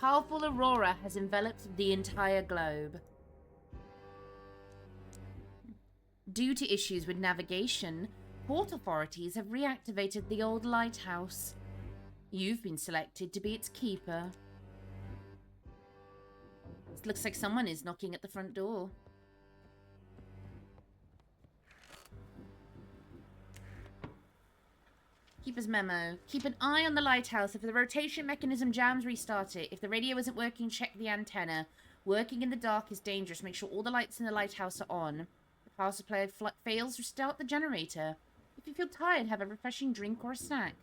Powerful aurora has enveloped the entire globe. Due to issues with navigation, port authorities have reactivated the old lighthouse. You've been selected to be its keeper. It looks like someone is knocking at the front door. Keeper's memo. Keep an eye on the lighthouse. If the rotation mechanism jams, restart it. If the radio isn't working, check the antenna. Working in the dark is dangerous. Make sure all the lights in the lighthouse are on. If power supply fails, restart the generator. If you feel tired, have a refreshing drink or a snack.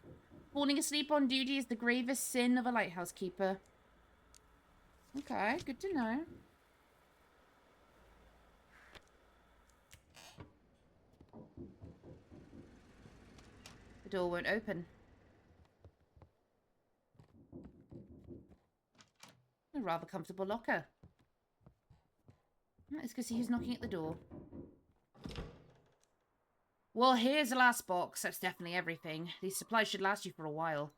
Falling asleep on duty is the gravest sin of a lighthouse keeper. Okay, good to know. The door won't open. A rather comfortable locker. Let's go see who's knocking at the door. Well, here's the last box. That's definitely everything. These supplies should last you for a while.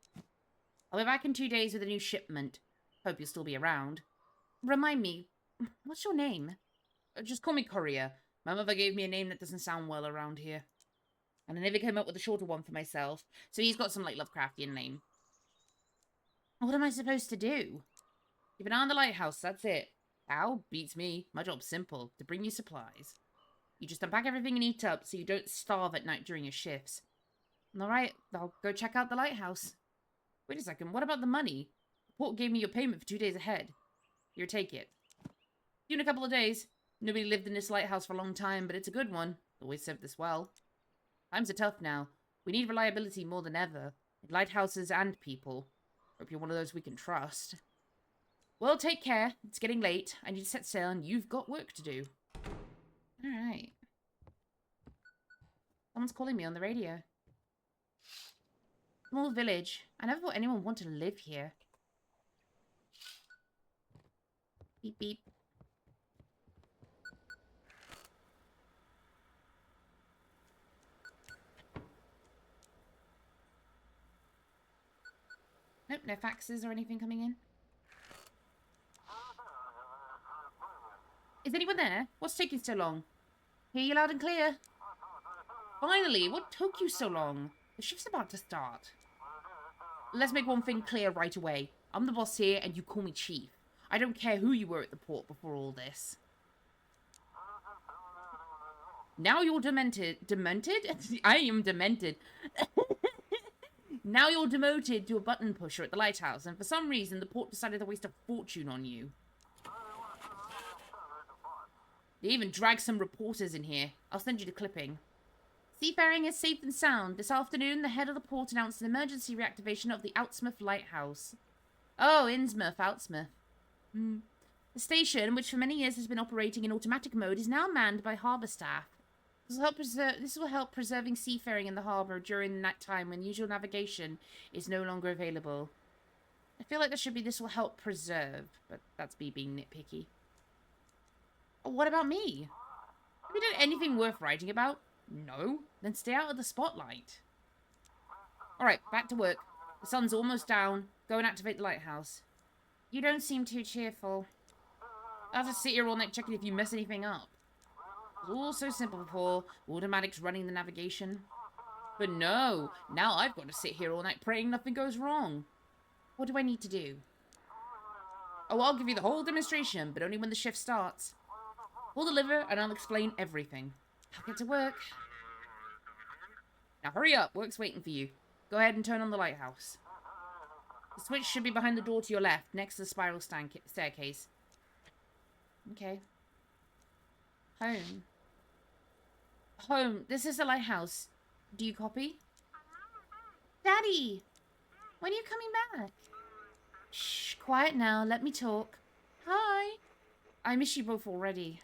I'll be back in 2 days with a new shipment. Hope you'll still be around. Remind me, what's your name? Just call me Courier. My mother gave me a name that doesn't sound well around here. And I never came up with a shorter one for myself. So he's got some, like, Lovecraftian name. What am I supposed to do? Keep an eye on the lighthouse, that's it. How? Beats me. My job's simple. To bring you supplies. You just unpack everything and eat up so you don't starve at night during your shifts. Alright, I'll go check out the lighthouse. Wait a second, what about the money? The port gave me your payment for 2 days ahead. Here, take it. See you in a couple of days. Nobody lived in this lighthouse for a long time, but it's a good one. Always served us well. Times are tough now. We need reliability more than ever. In lighthouses and people. Hope you're one of those we can trust. Well, take care. It's getting late. I need to set sail and you've got work to do. Alright. Someone's calling me on the radio. Small village. I never thought anyone wanted to live here. Beep beep. Nope, no faxes or anything coming in. Is anyone there? What's taking so long? Hear you loud and clear. Finally, what took you so long? The shift's about to start. Let's make one thing clear right away. I'm the boss here and you call me Chief. I don't care who you were at the port before all this. Now you're demented. Demented? I am demented. Now you're demoted to a button pusher at the lighthouse, and for some reason the port decided to waste a fortune on you. They even dragged some reporters in here. I'll send you the clipping. Seafaring is safe and sound. This afternoon, the head of the port announced an emergency reactivation of the Outsmouth Lighthouse. Oh, Innsmouth, Outsmouth. The station, which for many years has been operating in automatic mode, is now manned by harbour staff. This will help preserving seafaring in the harbour during that time when usual navigation is no longer available. I feel like this will help preserve, but that's me being nitpicky. Oh, what about me? Have we done anything worth writing about? No? Then stay out of the spotlight. Alright, back to work. The sun's almost down. Go and activate the lighthouse. You don't seem too cheerful. I'll just sit here all night checking if you mess anything up. It was all so simple before. Automatics running the navigation. But no, now I've got to sit here all night praying nothing goes wrong. What do I need to do? Oh, I'll give you the whole demonstration, but only when the shift starts. We'll deliver and I'll explain everything. I'll get to work. Now hurry up, work's waiting for you. Go ahead and turn on the lighthouse. The switch should be behind the door to your left, next to the spiral staircase. Okay. Home. Home. This is the lighthouse. Do you copy? Daddy! When are you coming back? Shh, quiet now. Let me talk. Hi. I miss you both already.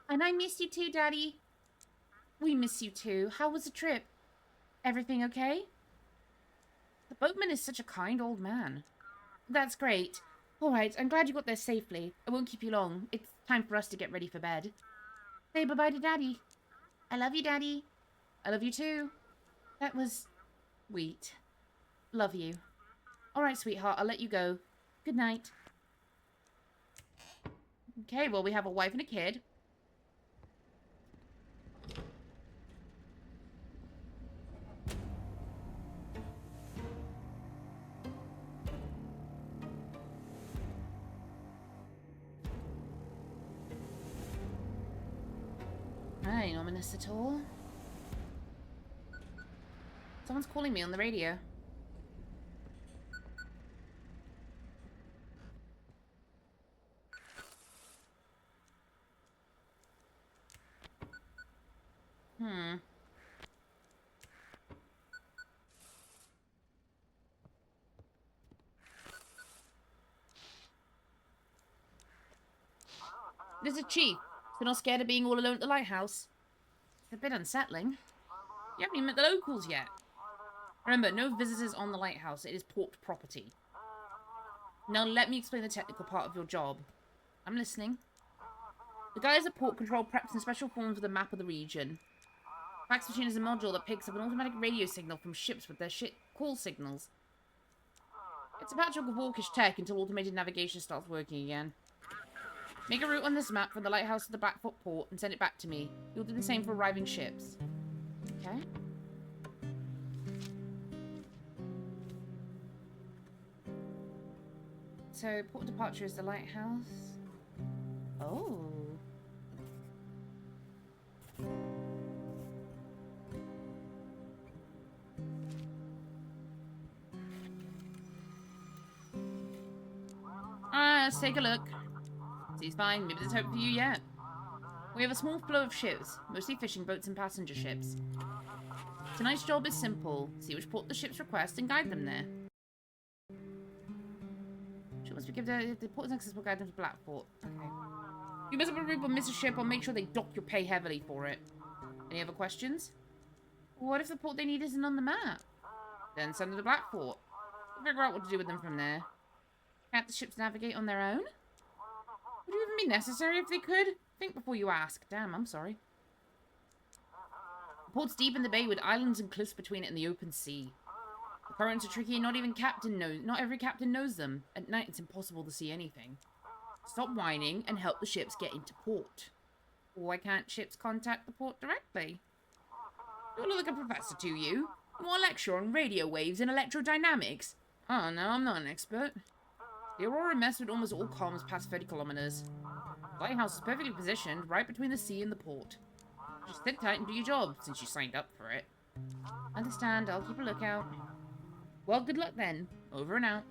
And I miss you too, Daddy. We miss you too. How was the trip? Everything okay? The boatman is such a kind old man. That's great. Alright, I'm glad you got there safely. I won't keep you long. It's time for us to get ready for bed. Say bye-bye to Daddy. I love you, Daddy. I love you too. That was... sweet. Love you. Alright, sweetheart, I'll let you go. Good night. Okay, well, we have a wife and a kid. That ain't ominous at all. Someone's calling me on the radio. This is Chief. You're not scared of being all alone at the lighthouse? It's a bit unsettling. You haven't even met the locals yet. Remember, no visitors on the lighthouse. It is port property. Now let me explain the technical part of your job. I'm listening. The guys at port control preps in special forms with a map of the region. Fax machine is a module that picks up an automatic radio signal from ships with their call signals. It's a patchwork of orcish tech until automated navigation starts working again. Make a route on this map from the lighthouse to the Blackfoot port and send it back to me. You'll do the same for arriving ships. Okay. So, port departure is the lighthouse. Oh. Let's take a look. See's fine. Maybe there's hope for you yet. We have a small flow of ships, mostly fishing boats and passenger ships. Tonight's job is simple. See which port the ships request and guide them there. Once we give the port's accessible guidance to Blackfoot. Okay. You mess up a route or miss a ship, I'll make sure they dock your pay heavily for it. Any other questions? What if the port they need isn't on the map? Then send them to Blackfoot. We'll figure out what to do with them from there. Can't the ships navigate on their own? Would it even be necessary if they could? Think before you ask. Damn, I'm sorry. The port's deep in the bay with islands and cliffs between it and the open sea. The currents are tricky and not every captain knows them. At night it's impossible to see anything. Stop whining and help the ships get into port. Why can't ships contact the port directly? Do I look like a professor to you? You want a lecture on radio waves and electrodynamics? Oh no, I'm not an expert. The Aurora mess with almost all comms past 30 kilometers. The lighthouse is perfectly positioned right between the sea and the port. Just sit tight and do your job, since you signed up for it. Understand, I'll keep a lookout. Well, good luck then. Over and out.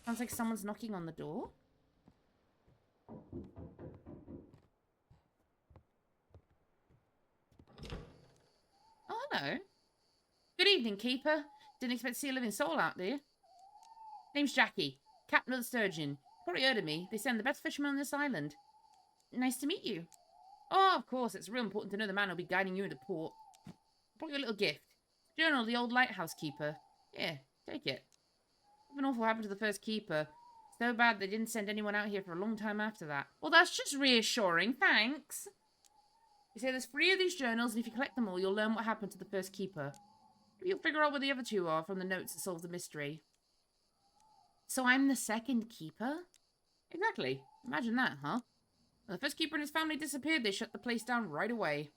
Sounds like someone's knocking on the door. Oh, hello. Good evening, Keeper. Didn't expect to see a living soul out there. Name's Jackie, captain of the Sturgeon. Probably heard of me. They send the best fishermen on this island. Nice to meet you. Oh, of course. It's real important to know the man who'll be guiding you into port. Brought you a little gift. Journal of the old lighthouse keeper. Yeah, take it. Something awful happened to the first keeper. So bad they didn't send anyone out here for a long time after that. Well, that's just reassuring. Thanks. You say there's 3 of these journals, and if you collect them all, you'll learn what happened to the first keeper. Maybe you'll figure out where the other 2 are from the notes that solve the mystery. So I'm the second keeper? Exactly. Imagine that, huh? When the first keeper and his family disappeared, they shut the place down right away.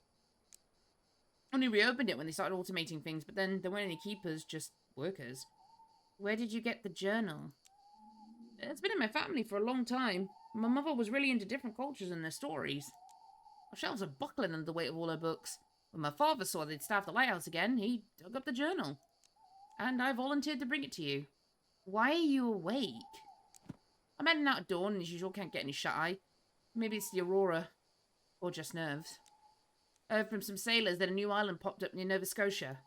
Only reopened it when they started automating things, but then there weren't any keepers, just workers. Where did you get the journal? It's been in my family for a long time. My mother was really into different cultures and their stories. Our shelves are buckling under the weight of all her books. When my father saw they'd staffed the lighthouse again, he dug up the journal. And I volunteered to bring it to you. Why are you awake? I'm heading out at dawn, and as usual, can't get any shut-eye. Maybe it's the Aurora. Or just nerves. I heard from some sailors that a new island popped up near Nova Scotia.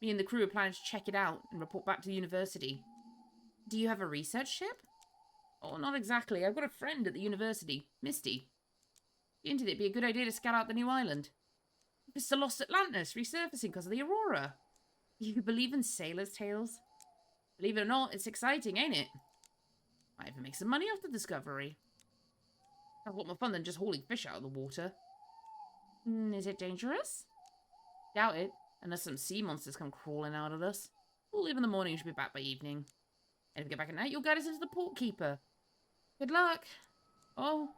Me and the crew are planning to check it out and report back to the university. Do you have a research ship? Oh, not exactly. I've got a friend at the university, Misty. She hinted it'd be a good idea to scout out the new island. It's the lost Atlantis resurfacing because of the Aurora. You believe in sailors' tales? Believe it or not, it's exciting, ain't it? Might even make some money off the discovery. That's a lot more fun than just hauling fish out of the water. Is it dangerous? Doubt it, unless some sea monsters come crawling out at us. We'll leave in the morning, should be back by evening. And if we get back at night, you'll guide us into the port keeper. Good luck. Oh,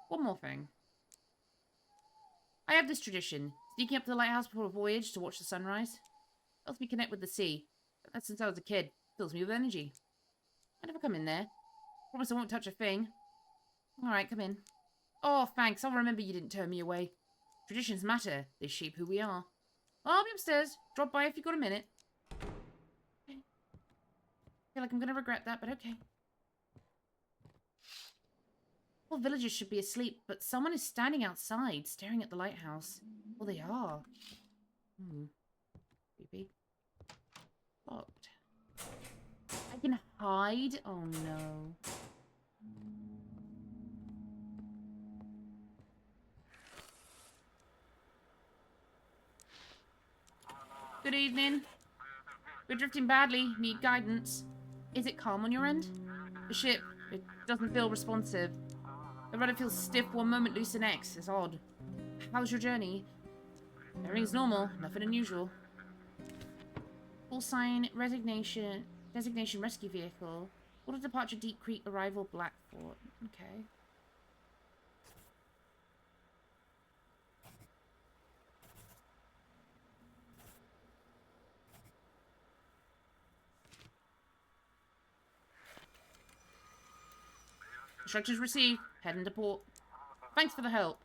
one more thing. I have this tradition, sneaking up to the lighthouse before a voyage to watch the sunrise. Helps me connect with the sea. That's since I was a kid. Fills me with energy. I never come in there. Promise I won't touch a thing. Alright, come in. Oh, thanks. I'll remember you didn't turn me away. Traditions matter. They shape who we are. I'll be upstairs. Drop by if you've got a minute. Okay. Feel like I'm gonna regret that, but okay. All villagers should be asleep, but someone is standing outside, staring at the lighthouse. Well, they are. Creepy. Locked. I can hide? Oh, no. Good evening. We're drifting badly. Need guidance. Is it calm on your end? The ship, it doesn't feel responsive. The rudder feels stiff one moment, loose the next. It's odd. How's your journey? Everything's normal. Nothing unusual. Full sign, designation rescue vehicle. Order departure Deep Creek, arrival Blackfort. Okay. Instructions received. Heading to port. Thanks for the help.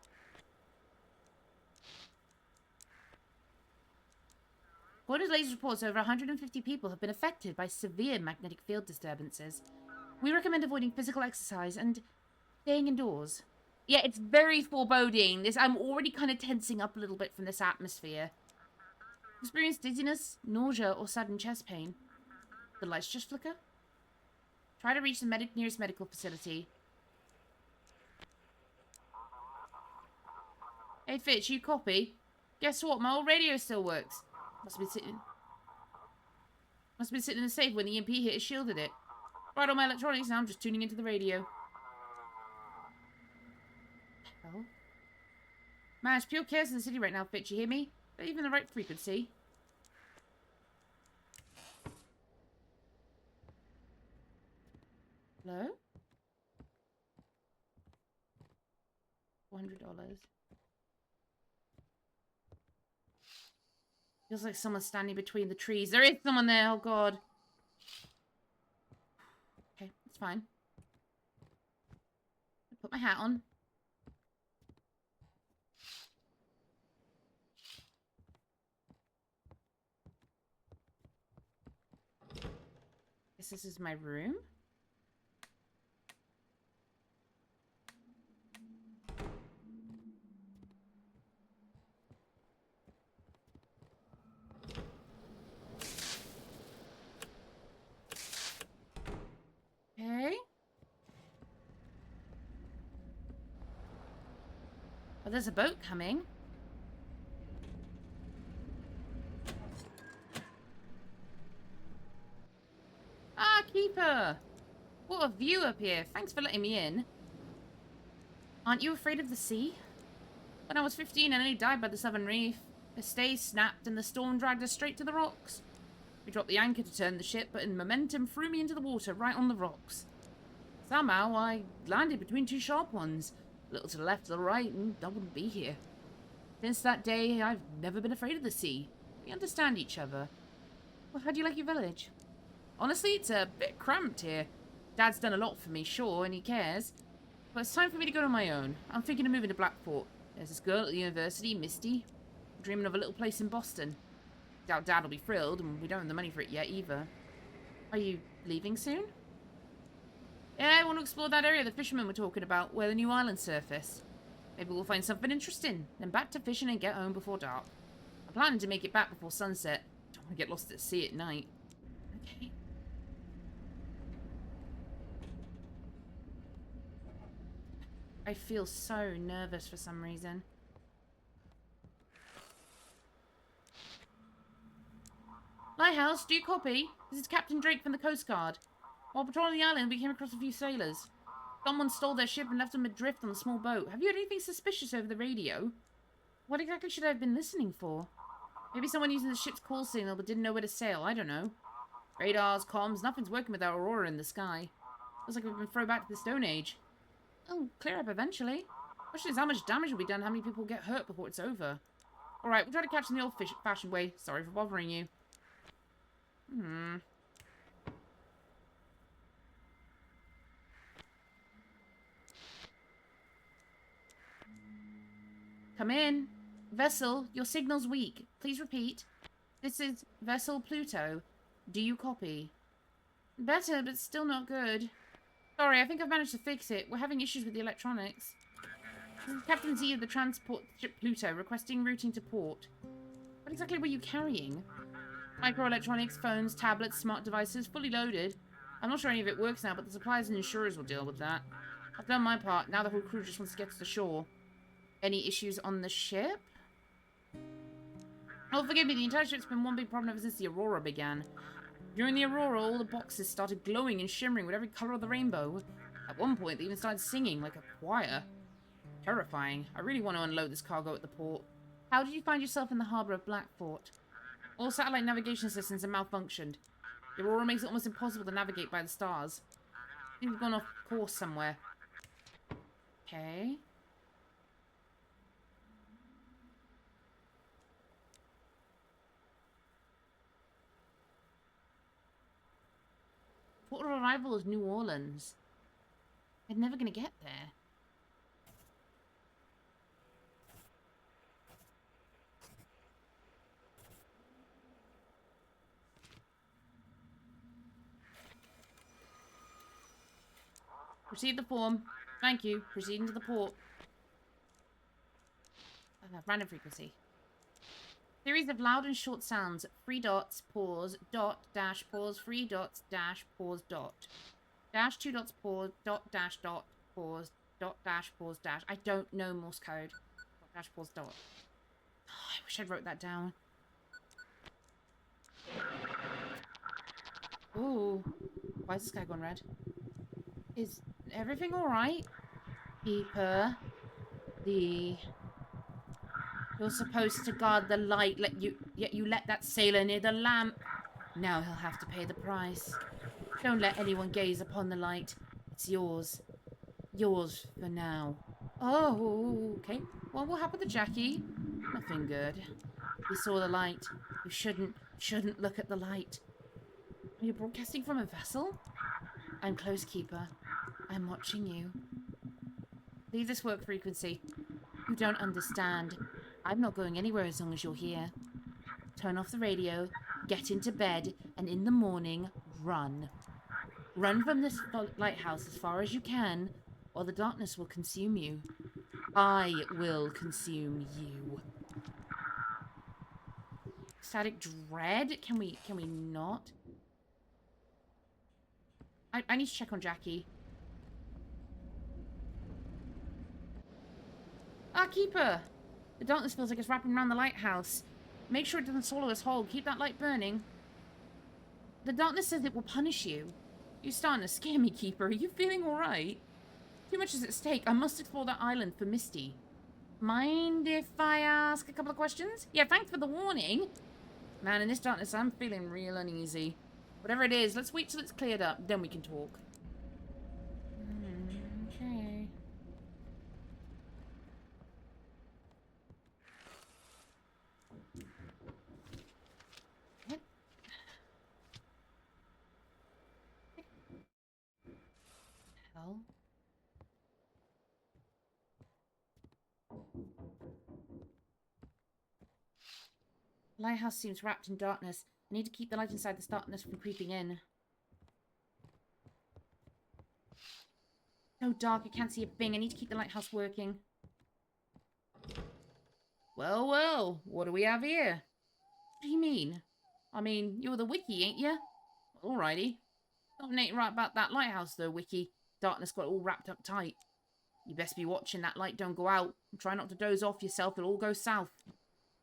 According to latest reports, over 150 people have been affected by severe magnetic field disturbances. We recommend avoiding physical exercise and staying indoors. Yeah, it's very foreboding. I'm already kind of tensing up a little bit from this atmosphere. Experience dizziness, nausea, or sudden chest pain. The lights just flicker. Try to reach the nearest medical facility. Hey Fitch, you copy? Guess what? My old radio still works. Must have been sitting in the safe when the EMP hit. It shielded it. Right on my electronics now. I'm just tuning into the radio. Hell. Man, it's pure chaos in the city right now, Fitch. You hear me? Not even the right frequency. Hello? $400. Feels like someone's standing between the trees. There is someone there. Oh, God. Okay, it's fine. Put my hat on. Guess this is my room. Okay. Oh, there's a boat coming. Ah, Keeper! What a view up here. Thanks for letting me in. Aren't you afraid of the sea? When I was 15, I nearly died by the Southern Reef. The stays snapped and the storm dragged us straight to the rocks. We dropped the anchor to turn the ship, but in momentum threw me into the water right on the rocks. Somehow I landed between two sharp ones, a little to the left or the right, and I wouldn't be here. Since that day, I've never been afraid of the sea. We understand each other. Well, how do you like your village? Honestly, it's a bit cramped here. Dad's done a lot for me, sure, and he cares. But it's time for me to go on my own. I'm thinking of moving to Blackport. There's this girl at the university, Misty. I'm dreaming of a little place in Boston. Doubt Dad will be thrilled, and we don't have the money for it yet either. Are you leaving soon? Yeah, I want to explore that area the fishermen were talking about, where the new islands surface. Maybe we'll find something interesting, then back to fishing and get home before dark. I'm planning to make it back before sunset. Don't want to get lost at sea at night. Okay. I feel so nervous for some reason. Lighthouse, do you copy? This is Captain Drake from the Coast Guard. While patrolling the island, we came across a few sailors. Someone stole their ship and left them adrift on a small boat. Have you heard anything suspicious over the radio? What exactly should I have been listening for? Maybe someone using the ship's call signal but didn't know where to sail. I don't know. Radars, comms, nothing's working without Aurora in the sky. Looks like we've been thrown back to the Stone Age. Oh, clear up eventually. Question is how much damage will be done, how many people will get hurt before it's over. Alright, we'll try to catch in the old-fashioned way. Sorry for bothering you. Come in. Vessel, your signal's weak. Please repeat. This is Vessel Pluto. Do you copy? Better, but still not good. Sorry, I think I've managed to fix it. We're having issues with the electronics. This is Captain Z of the transport ship Pluto, requesting routing to port. What exactly were you carrying? Microelectronics, phones, tablets, smart devices, fully loaded. I'm not sure any of it works now, but the suppliers and insurers will deal with that. I've done my part. Now the whole crew just wants to get to the shore. Any issues on the ship? Oh, forgive me. The entire ship's been one big problem ever since the Aurora began. During the Aurora, all the boxes started glowing and shimmering with every colour of the rainbow. At one point, they even started singing like a choir. Terrifying. I really want to unload this cargo at the port. How did you find yourself in the harbour of Blackport? All satellite navigation systems have malfunctioned. The Aurora makes it almost impossible to navigate by the stars. I think we've gone off course somewhere. Okay. Port of arrival is New Orleans. They're never going to get there. Receive the form. Thank you. Proceeding to the port. Random frequency. Series of loud and short sounds. 3 dots, pause, dot, dash, pause, 3 dots, dash, pause, dot. Dash, 2 dots, pause, dot, dash, dot, pause, dot, dash, pause, dash. I don't know Morse code. Dot, dash, pause, dot. Oh, I wish I'd wrote that down. Ooh. Why is this guy gone red? Is everything alright? Keeper. You're supposed to guard the light, yet you let that sailor near the lamp. Now he'll have to pay the price. Don't let anyone gaze upon the light. It's yours. Yours for now. Oh, okay. Well, what happened to Jackie? Nothing good. You saw the light. You shouldn't look at the light. Are you broadcasting from a vessel? I'm close, Keeper. I'm watching you. Leave this work frequency. You don't understand. I'm not going anywhere as long as you're here. Turn off the radio, get into bed, and in the morning, run. Run from this lighthouse as far as you can, or the darkness will consume you. I will consume you. Static dread? Can we not? I need to check on Jackie. Ah, Keeper! The darkness feels like it's wrapping around the lighthouse. Make sure it doesn't swallow us whole. Keep that light burning. The darkness says it will punish you. You're starting to scare me, Keeper. Are you feeling alright? Too much is at stake. I must explore that island for Misty. Mind if I ask a couple of questions? Yeah, thanks for the warning. Man, in this darkness, I'm feeling real uneasy. Whatever it is, let's wait till it's cleared up. Then we can talk. Okay. What? Hell? The lighthouse seems wrapped in darkness. I need to keep the light inside this darkness from creeping in. So dark, I can't see a thing. I need to keep the lighthouse working. Well, well, what do we have here? What do you mean? I mean, you're the Wiki, ain't you? Alrighty. Something ain't right about that lighthouse, though, Wiki. Darkness got it all wrapped up tight. You best be watching that light don't go out. And try not to doze off yourself, it'll all go south.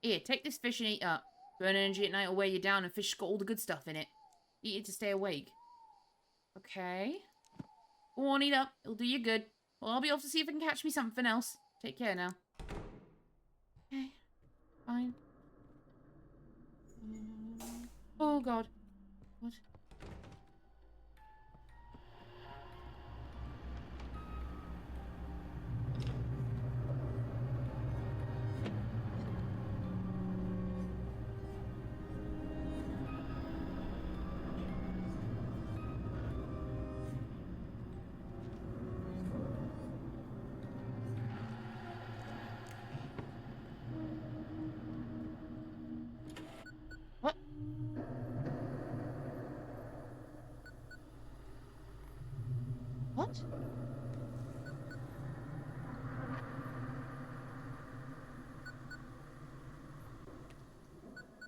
Here, take this fish and eat up. Burn energy at night will wear you down, and fish got all the good stuff in it. Eat it to stay awake. Okay. Go on, eat up. It'll do you good. Well, I'll be off to see if I can catch me something else. Take care now. Okay. Fine. Oh, God. What?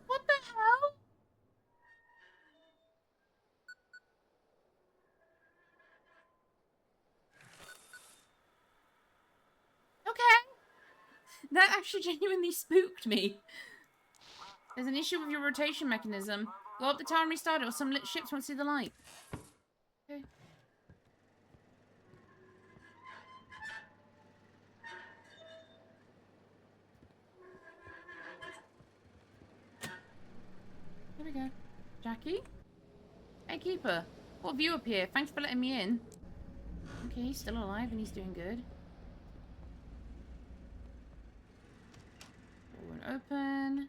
What the hell? Okay. That actually genuinely spooked me. There's an issue with your rotation mechanism. Go up the tower and restart it, or some lit ships won't see the light. Okay. Here we go. Jackie? Hey, Keeper. What view up here? Thanks for letting me in. Okay, he's still alive and he's doing good. Door won't open.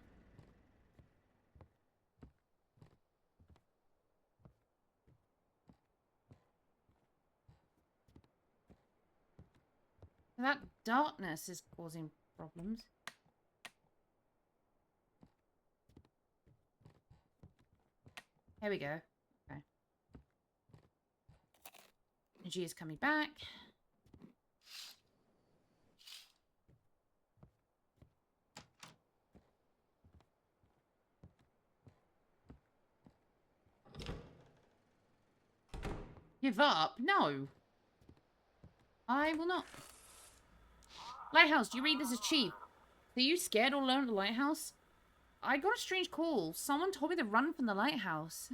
That darkness is causing problems. Here we go. Okay. Energy is coming back. Give up? No. I will not. Lighthouse, do you read this as cheap? Are you scared all alone at the lighthouse? I got a strange call. Someone told me to run from the lighthouse.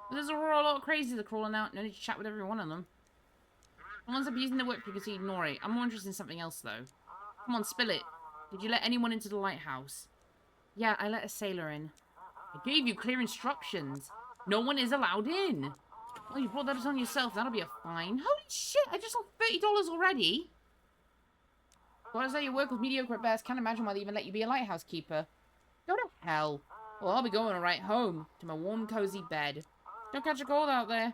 There's a lot of crazies that are crawling out. No need to chat with every one of them. Someone's abusing the whip frequency, ignore it. I'm more interested in something else, though. Come on, spill it. Did you let anyone into the lighthouse? Yeah, I let a sailor in. I gave you clear instructions. No one is allowed in. Oh, you brought that on yourself. That'll be a fine. Holy shit, I just lost $30 already. Gotta say, you work with mediocre at best. Can't imagine why they even let you be a lighthouse keeper. Go to hell. Well, I'll be going right home to my warm, cozy bed. Don't catch a cold out there.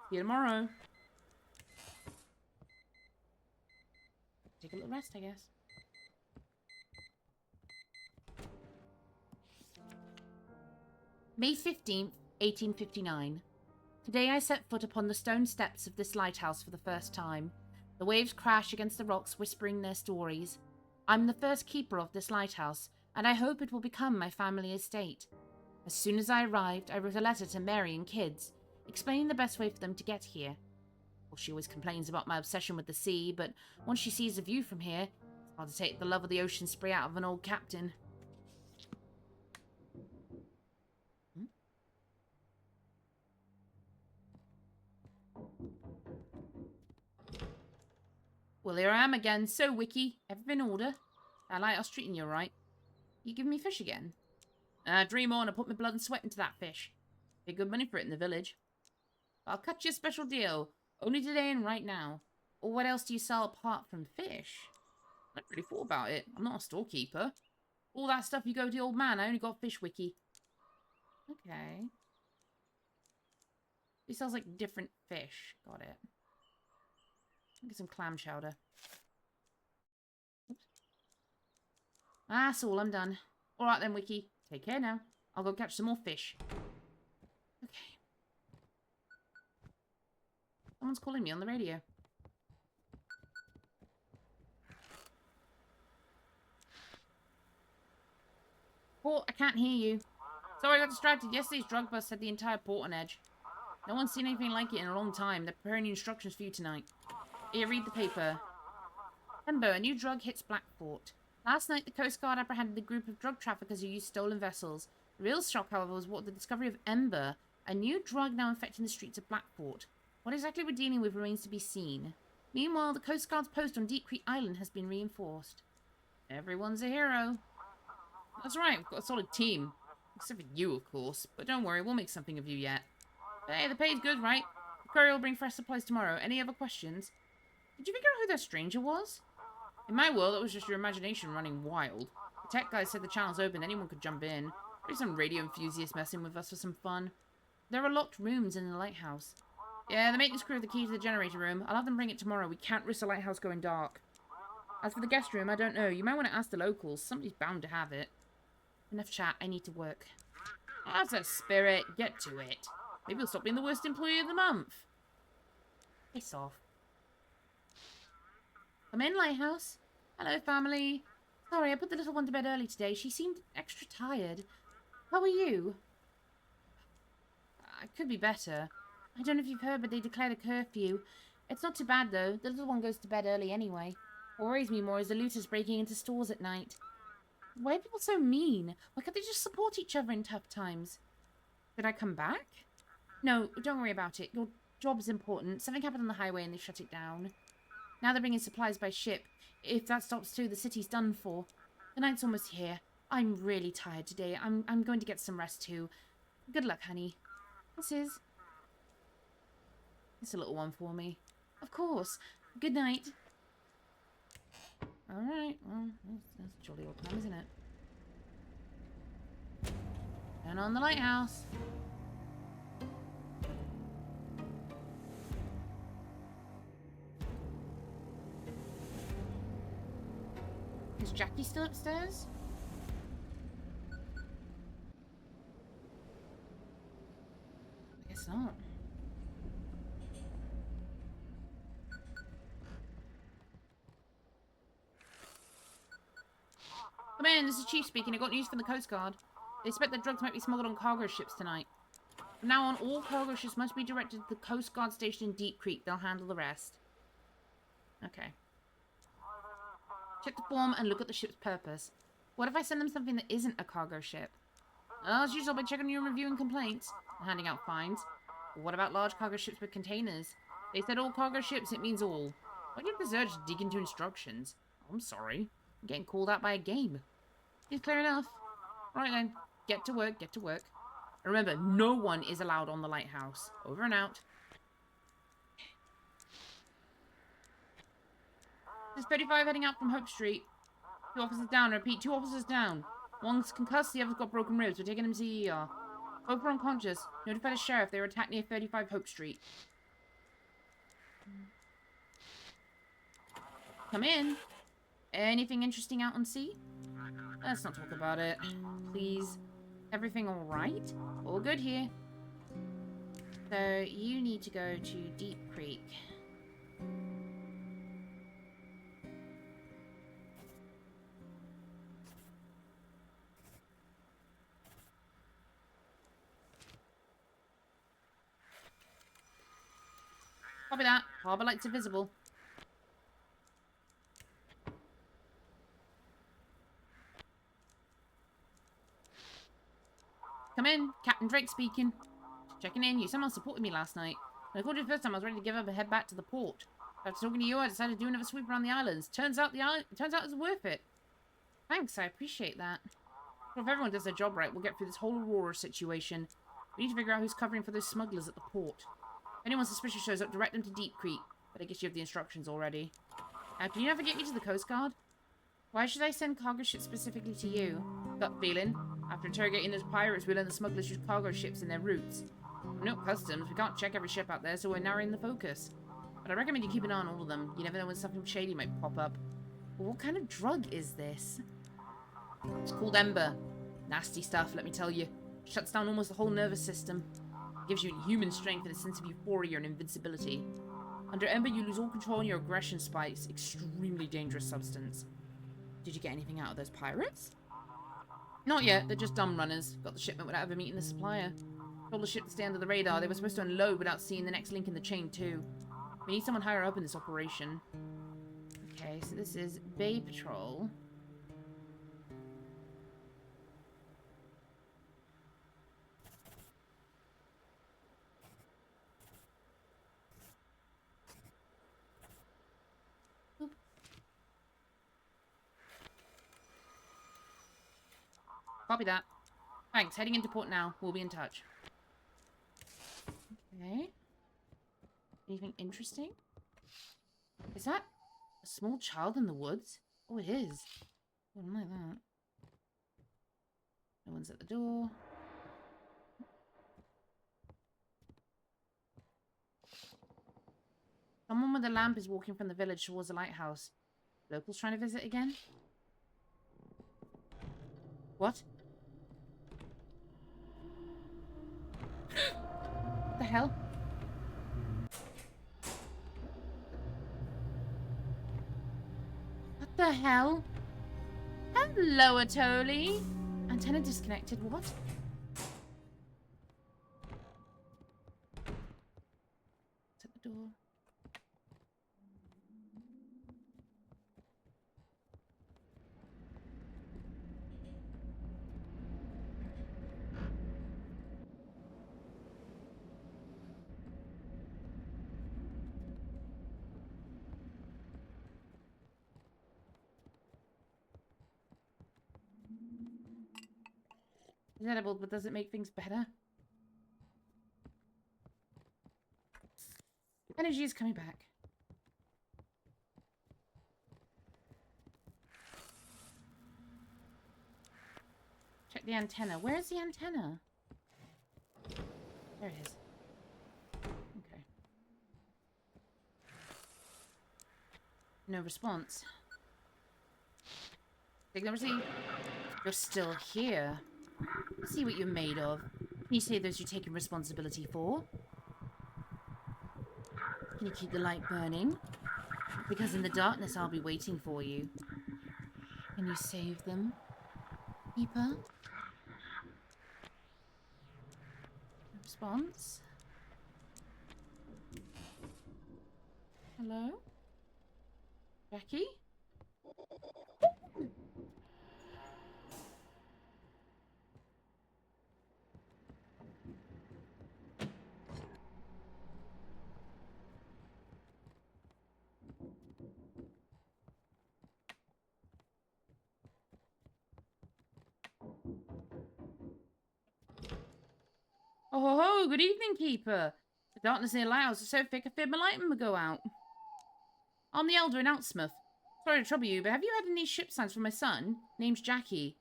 See you tomorrow. Take a little rest, I guess. May 15th, 1859. Today I set foot upon the stone steps of this lighthouse for the first time. The waves crash against the rocks, whispering their stories. I'm the first keeper of this lighthouse, and I hope it will become my family estate. As soon as I arrived, I wrote a letter to Mary and kids, explaining the best way for them to get here. Well, she always complains about my obsession with the sea, but once she sees the view from here, it's hard to take the love of the ocean spray out of an old captain. Well, here I am again. So, Wiki, everything in order? I like us treating you right. You giving me fish again? Dream on, I put my blood and sweat into that fish. Pay good money for it in the village. I'll cut you a special deal. Only today and right now. Or what else do you sell apart from fish? I never really thought about it. I'm not a storekeeper. All that stuff you go to the old man, I only got fish, Wiki. Okay. He sells like different fish. Got it. Get some clam chowder. Oops. That's all, I'm done. Alright then, Wiki. Take care now. I'll go catch some more fish. Okay. Someone's calling me on the radio. Port, I can't hear you. Sorry, I got distracted. Yesterday's drug bust had the entire port on edge. No one's seen anything like it in a long time. They're preparing instructions for you tonight. Here, read the paper. Ember, a new drug hits Blackport. Last night, the Coast Guard apprehended a group of drug traffickers who used stolen vessels. The real shock, however, was what the discovery of Ember, a new drug now infecting the streets of Blackport. What exactly we're dealing with remains to be seen. Meanwhile, the Coast Guard's post on Deep Creek Island has been reinforced. Everyone's a hero. That's right, we've got a solid team. Except for you, of course. But don't worry, we'll make something of you yet. But hey, the pay's good, right? The courier will bring fresh supplies tomorrow. Any other questions? Did you figure out who that stranger was? In my world, it was just your imagination running wild. The tech guy said the channel's open, anyone could jump in. Maybe some radio enthusiasts messing with us for some fun. There are locked rooms in the lighthouse. Yeah, the maintenance crew have the key to the generator room. I'll have them bring it tomorrow. We can't risk the lighthouse going dark. As for the guest room, I don't know. You might want to ask the locals. Somebody's bound to have it. Enough chat. I need to work. That's a spirit. Get to it. Maybe he'll stop being the worst employee of the month. Piss off. Come in, Lighthouse. Hello, family. Sorry, I put the little one to bed early today. She seemed extra tired. How are you? I could be better. I don't know if you've heard, but they declared a curfew. It's not too bad, though. The little one goes to bed early anyway. What worries me more is the looters breaking into stores at night. Why are people so mean? Why can't they just support each other in tough times? Did I come back? No, don't worry about it. Your job's important. Something happened on the highway and they shut it down. Now they're bringing supplies by ship. If that stops too, the city's done for. The night's almost here. I'm really tired today. I'm going to get some rest too. Good luck, honey. This is a little one for me. Of course. Good night. Alright, well, that's a jolly old time, isn't it? Turn on the lighthouse. Is Jackie still upstairs? I guess not. Come in, this is Chief speaking. I got news from the Coast Guard. They expect that drugs might be smuggled on cargo ships tonight. From now on, all cargo ships must be directed to the Coast Guard station in Deep Creek. They'll handle the rest. Okay. Check the form and look at the ship's purpose. What if I send them something that isn't a cargo ship? As usual, by checking your reviewing complaints and handing out fines. But what about large cargo ships with containers? They said all cargo ships, it means all. Why do you have this urge to dig into instructions? I'm sorry. I'm getting called out by a game. It's clear enough. Right then, get to work, get to work. And remember, no one is allowed on the lighthouse. Over and out. There's 35 heading out from Hope Street. 2 officers down. I repeat, 2 officers down. One's concussed, the other's got broken ribs. We're taking him to the ER. Both are unconscious. Notify the sheriff. They were attacked near 35 Hope Street. Come in. Anything interesting out on sea? Let's not talk about it. Please. Everything alright? All good here. So, you need to go to Deep Creek. Copy that. Harbour lights are visible. Come in. Captain Drake speaking. Checking in. You somehow supported me last night. When I called you the first time, I was ready to give up and head back to the port. After talking to you, I decided to do another sweep around the islands. Turns out it's worth it. Thanks, I appreciate that. Well, if everyone does their job right, we'll get through this whole Aurora situation. We need to figure out who's covering for those smugglers at the port. If anyone suspicious shows up, direct them to Deep Creek. But I guess you have the instructions already. Can you navigate me to the Coast Guard? Why should I send cargo ships specifically to you? Gut feeling. After interrogating those pirates, we learned the smugglers use cargo ships in their routes. We're not customs. We can't check every ship out there, so we're narrowing the focus. But I recommend you keep an eye on all of them. You never know when something shady might pop up. But what kind of drug is this? It's called Ember. Nasty stuff, let me tell you. Shuts down almost the whole nervous system. Gives you inhuman strength and a sense of euphoria and invincibility. Under Ember, you lose all control on your aggression spikes. Extremely dangerous substance. Did you get anything out of those pirates? Not yet. They're just dumb runners. Got the shipment without ever meeting the supplier. Told the ship to stay under the radar. They were supposed to unload without seeing the next link in the chain, too. We need someone higher up in this operation. Okay, so this is Bay Patrol. Copy that. Thanks. Heading into port now. We'll be in touch. Okay. Anything interesting? Is that a small child in the woods? Oh, it is. Oh, I don't like that. No one's at the door. Someone with a lamp is walking from the village towards the lighthouse. Locals trying to visit again? What? hell? What the hell? Hello, Atoli. Antenna disconnected. What? It's at the door. It's edible, but does it make things better? Energy is coming back. Check the antenna. Where's the antenna? There it is. Okay. No response. Signal received. You're still here. See what you're made of. Can you say those you're taking responsibility for? Can you keep the light burning? Because in the darkness I'll be waiting for you. Can you save them, Keeper? No response. Hello? Jackie? Oh, good evening, Keeper. The darkness in the lighthouse is so thick I feared my light would go out. I'm the elder in Outsmouth. Sorry to trouble you, but have you had any ship signs from my son? Name's Jackie.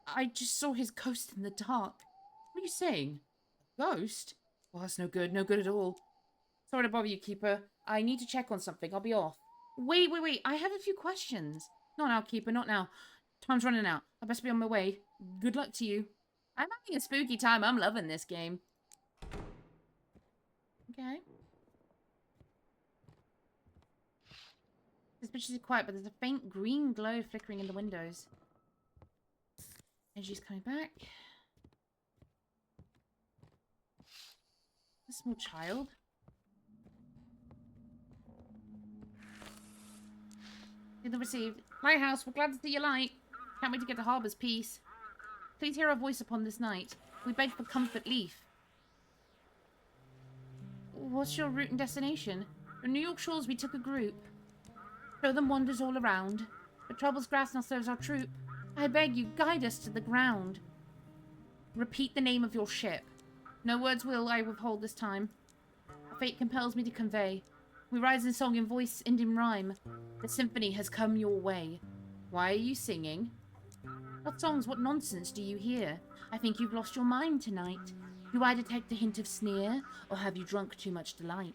I just saw his ghost in the dark. What are you saying? Ghost? Well, that's no good. No good at all. Sorry to bother you, Keeper. I need to check on something. I'll be off. Wait. I have a few questions. Not now, Keeper. Not now. Time's running out. I best be on my way. Good luck to you. I'm having a spooky time. I'm loving this game. Okay. This bitch is quiet, but there's a faint green glow flickering in the windows. Energy's coming back. A small child. Signal received. Lighthouse, we're glad to see your light. Can't wait to get to Harbour's peace. Please hear our voice upon this night. We beg for comfort, Leaf. What's your route and destination? From New York shores we took a group. Show them wonders all around. The trouble's grass now serves our troop. I beg you, guide us to the ground. Repeat the name of your ship. No words will I withhold this time. Fate compels me to convey. We rise in song, in voice, and in rhyme. The symphony has come your way. Why are you singing? What songs, what nonsense do you hear? I think you've lost your mind tonight. Do I detect a hint of sneer, or have you drunk too much delight?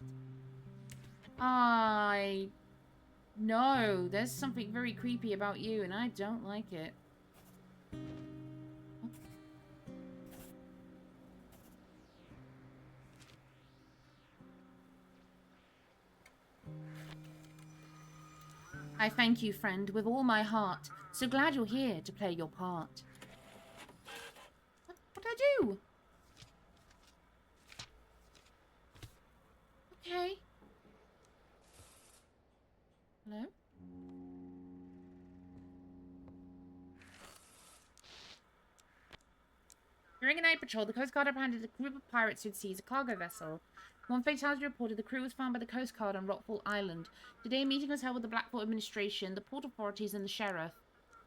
No, there's something very creepy about you, and I don't like it. I thank you, friend, with all my heart. So glad you're here to play your part. What'd I do? Okay. Hello? During a night patrol, the Coast Guard apprehended a group of pirates who'd seized a cargo vessel. One fatality reported the crew was found by the Coast Guard on Rockfall Island. Today, a meeting was held with the Blackport administration, the port authorities, and the sheriff.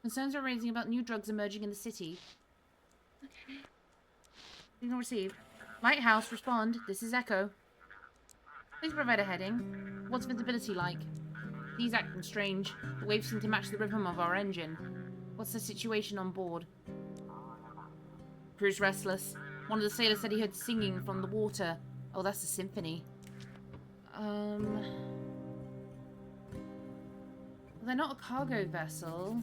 Concerns are raising about new drugs emerging in the city. Okay. Signal received. Lighthouse, respond. This is Echo. Please provide a heading. What's visibility like? Sea's acting strange. The waves seem to match the rhythm of our engine. What's the situation on board? Crew's restless. One of the sailors said he heard singing from the water. Oh, that's the symphony. Well, they're not a cargo vessel.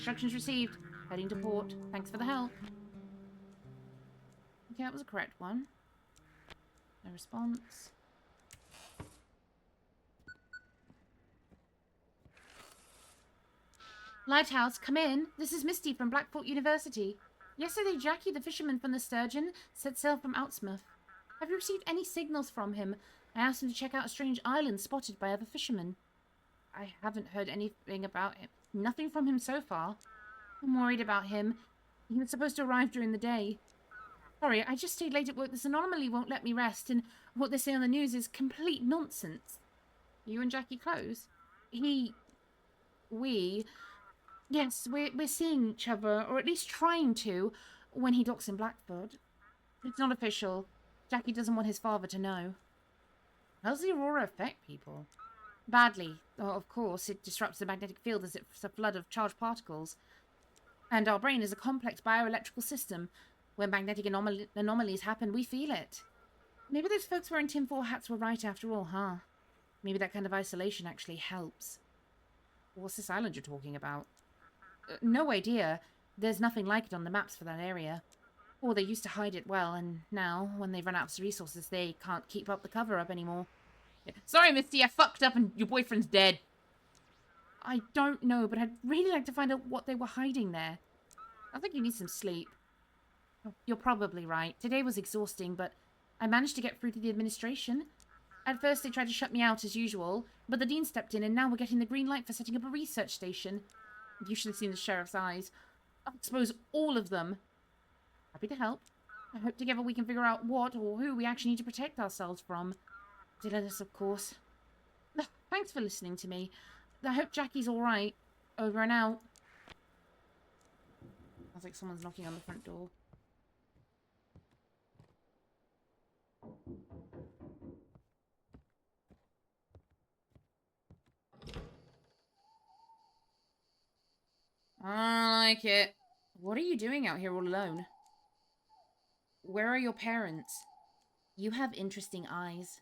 Instructions received. Heading to port. Thanks for the help. Okay, that was a correct one. No response. Lighthouse, come in. This is Misty from Blackport University. Yesterday, Jackie, the fisherman from the Sturgeon, set sail from Outsmouth. Have you received any signals from him? I asked him to check out a strange island spotted by other fishermen. I haven't heard anything about him. Nothing from him so far. I'm worried about him. He was supposed to arrive during the day. Sorry, I just stayed late at work. This anomaly won't let me rest, and what they say on the news is complete nonsense. You and Jackie close? Yes, we're seeing each other, or at least trying to, when he docks in Blackford. It's not official. Jackie doesn't want his father to know. How does the aurora affect people? Badly. Oh, of course, it disrupts the magnetic field as it's a flood of charged particles. And our brain is a complex bioelectrical system. When magnetic anomalies happen, we feel it. Maybe those folks wearing tinfoil hats were right after all, huh? Maybe that kind of isolation actually helps. What's this island you're talking about? No idea. There's nothing like it on the maps for that area. Or they used to hide it well, and now, when they've run out of resources, they can't keep up the cover-up anymore. Yeah. Sorry, Misty, I fucked up and your boyfriend's dead. I don't know, but I'd really like to find out what they were hiding there. I think you need some sleep. You're probably right. Today was exhausting, but I managed to get through to the administration. At first, they tried to shut me out as usual, but the dean stepped in, and now we're getting the green light for setting up a research station. You should have seen the sheriff's eyes. I'll expose all of them. Happy to help. I hope together we can figure out what or who we actually need to protect ourselves from. Dylanus, of course. Thanks for listening to me. I hope Jackie's alright. Over and out. Sounds like someone's knocking on the front door. I like it. What are you doing out here all alone? Where are your parents? You have interesting eyes.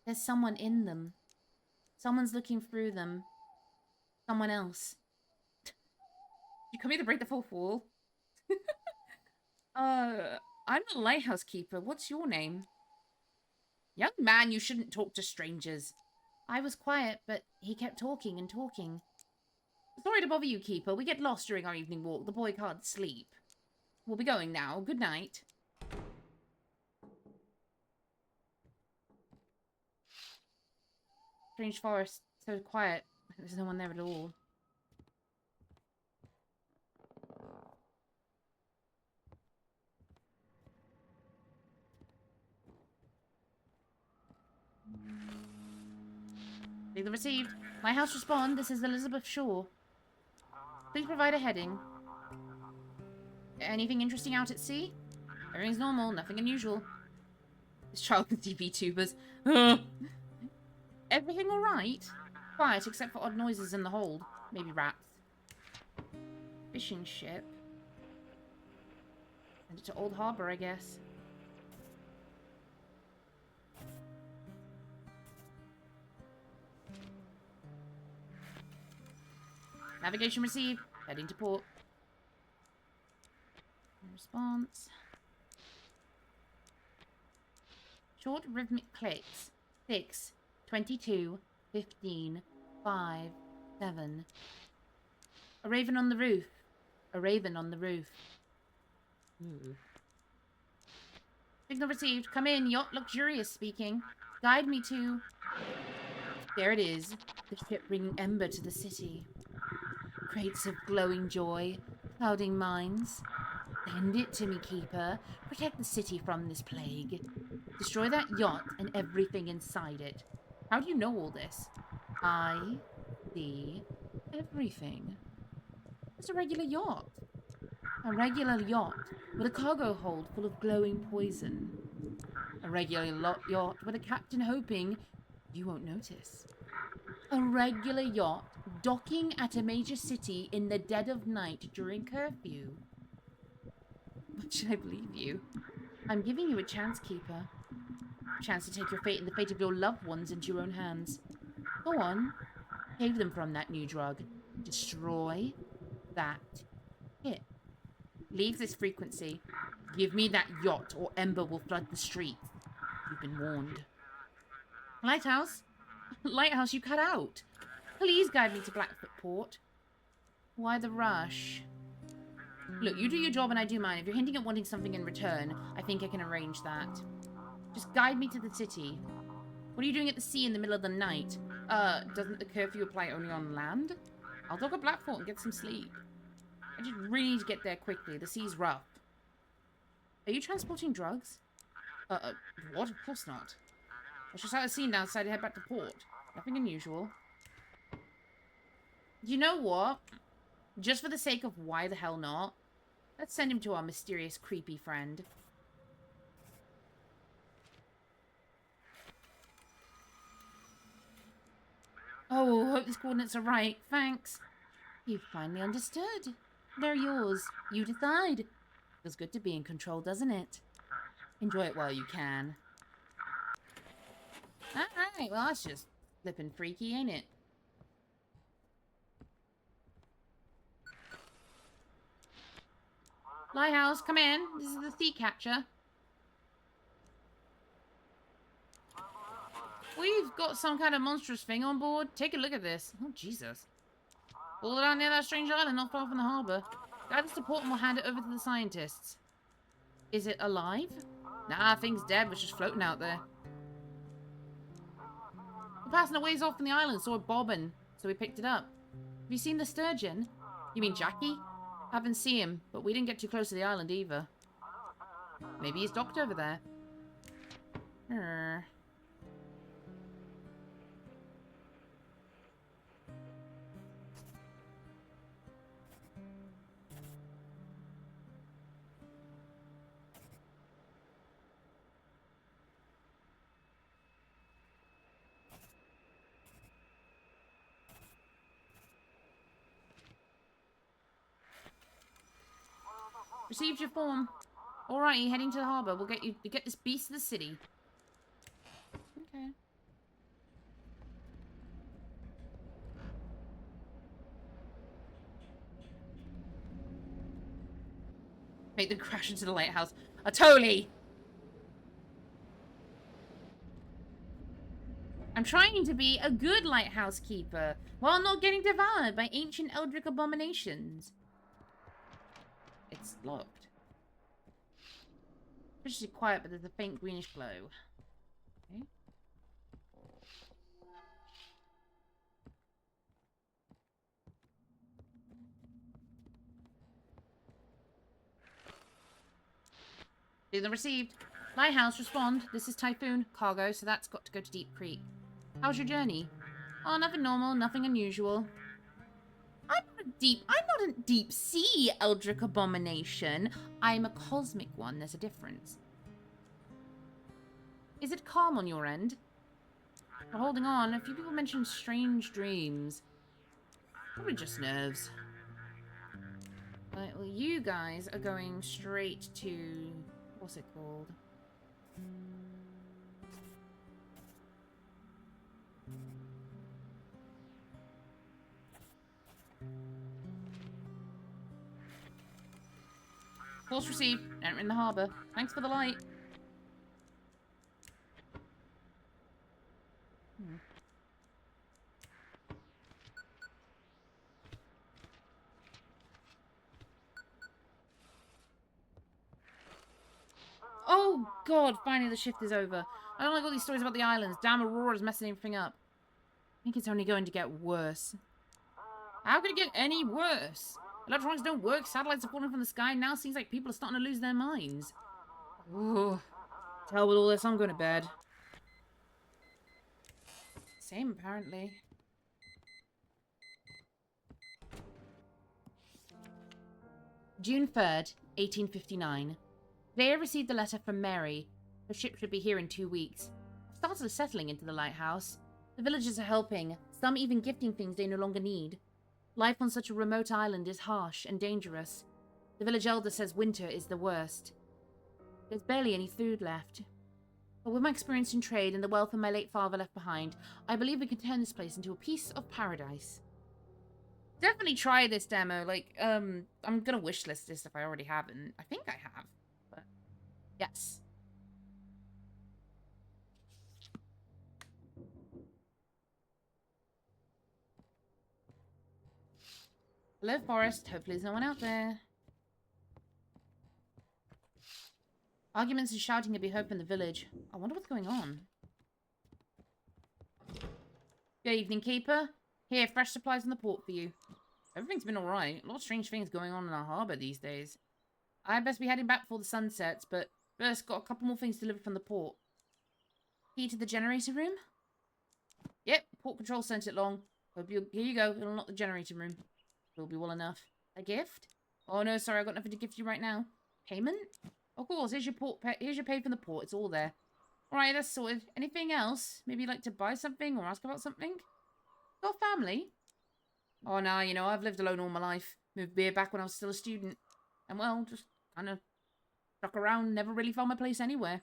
There's someone in them. Someone's looking through them. Someone else. You come here to break the fourth wall? I'm the lighthouse keeper. What's your name? Young man, you shouldn't talk to strangers. I was quiet, but he kept talking and talking. Sorry to bother you, keeper. We get lost during our evening walk. The boy can't sleep. We'll be going now. Good night. Strange forest. So quiet. There's no one there at all. Signal received. Lighthouse respond. This is Elizabeth Shaw. Please provide a heading. Anything interesting out at sea? Everything's normal. Nothing unusual. This child with TV tubers. Everything alright? Quiet, except for odd noises in the hold. Maybe rats. Fishing ship. Send it to Old Harbour, I guess. Navigation received. Heading to port. No response. Short rhythmic clicks. 6, 22, 15, 5, 7. A raven on the roof. A raven on the roof. Ooh. Signal received. Come in. Yacht Luxurious speaking. Guide me to... There it is. The ship bringing ember to the city. Crates of glowing joy, clouding minds. Send it to me, keeper. Protect the city from this plague. Destroy that yacht and everything inside it. How do you know all this? I see everything. It's a regular yacht. A regular yacht with a cargo hold full of glowing poison. A regular yacht with a captain hoping you won't notice. A regular yacht docking at a major city in the dead of night during curfew. But should I believe you? I'm giving you a chance, keeper. A chance to take your fate and the fate of your loved ones into your own hands. Go on. Save them from that new drug. Destroy. that hit. Leave this frequency. Give me that yacht or Ember will flood the streets. You've been warned. Lighthouse? Lighthouse, you cut out. Please guide me to Blackfoot Port. Why the rush? Look, you do your job and I do mine. If you're hinting at wanting something in return, I think I can arrange that. Just guide me to the city. What are you doing at the sea in the middle of the night? Doesn't the curfew apply only on land? I'll dock at Blackfoot and get some sleep. I just really need to get there quickly. The sea's rough. Are you transporting drugs? What? Of course not. I just had a scene outside to head back to port. Nothing unusual. You know what? Just for the sake of why the hell not, let's send him to our mysterious, creepy friend. Oh, hope these coordinates are right. Thanks. You finally understood. They're yours. You decide. Feels good to be in control, doesn't it? Enjoy it while you can. Alright, well that's just flippin' freaky, ain't it? Lighthouse, come in. This is the sea catcher. We've got some kind of monstrous thing on board. Take a look at this. Oh, Jesus. All down near that strange island not far from the harbour. Guide us to port and we'll hand it over to the scientists. Is it alive? Nah, thing's dead, but just floating out there. We're passing a ways off from the island, saw it bobbing, so we picked it up. Have you seen the sturgeon? You mean Jackie? Haven't seen him, but we didn't get too close to the island either. Maybe he's docked over there. Received your form. Alrighty, heading to the harbour. We'll get this beast to the city. Okay. Make them crash into the lighthouse. Totally! I'm trying to be a good lighthouse keeper while not getting devoured by ancient eldritch abominations. It's locked. Pretty quiet, but there's a faint greenish glow. Okay. Signal received. Lighthouse, respond. This is Typhoon. Cargo, so that's got to go to Deep Creek. How's your journey? Oh, nothing normal, nothing unusual. I'm not a deep sea eldritch abomination. I'm a cosmic one. There's a difference. Is it calm on your end? We're holding on. A few people mentioned strange dreams. Probably just nerves. Right, well, you guys are going straight to... what's it called? Course received. Enter in the harbour. Thanks for the light. Oh, God. Finally, the shift is over. I don't like all these stories about the islands. Damn Aurora's messing everything up. I think it's only going to get worse. How could it get any worse? Electronics don't work, satellites are falling from the sky, now seems like people are starting to lose their minds. Ooh. To hell with all this, I'm going to bed. Same, apparently. June 3rd, 1859. Today I received a letter from Mary. Her ship should be here in 2 weeks. I've started settling into the lighthouse. The villagers are helping, some even gifting things they no longer need. Life on such a remote island is harsh and dangerous. The village elder says winter is the worst. There's barely any food left. But with my experience in trade and the wealth my late father left behind, I believe we can turn this place into a piece of paradise. Definitely try this demo. Like, I'm gonna wishlist this if I already haven't. I think I have, but yes. Hello, Forest. Hopefully there's no one out there. Arguments and shouting can be heard from the village. I wonder what's going on. Good evening, Keeper. Here, fresh supplies from the port for you. Everything's been alright. A lot of strange things going on in our harbour these days. I'd best be heading back before the sun sets, but first got a couple more things delivered from the port. Key to the generator room? Yep, port control sent it long. Here you go. It'll unlock the generator room. Will be well enough. A gift? Oh no, sorry, I've got nothing to gift you right now. Payment? Of course, here's your pay from the port. It's all there. Alright, that's sorted. Anything else? Maybe you'd like to buy something or ask about something? Got family? Oh no, you know, I've lived alone all my life. Moved beer back when I was still a student. And well, just kind of stuck around, never really found my place anywhere.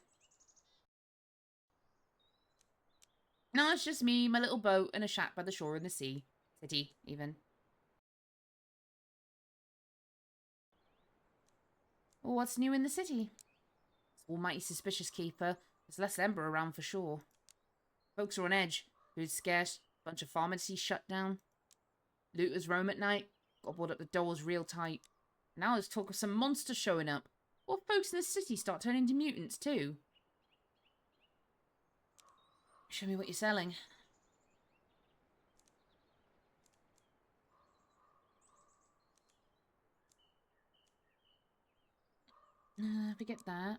No, it's just me, my little boat, and a shack by the shore in the sea. City, even. Well, what's new in the city? It's almighty suspicious, Keeper. There's less Ember around for sure. Folks are on edge. Food's scarce. Bunch of pharmacies shut down. Looters roam at night. Gobbled up the doors real tight. Now there's talk of some monster showing up. What if folks in the city start turning into mutants too? Show me what you're selling. Forget that.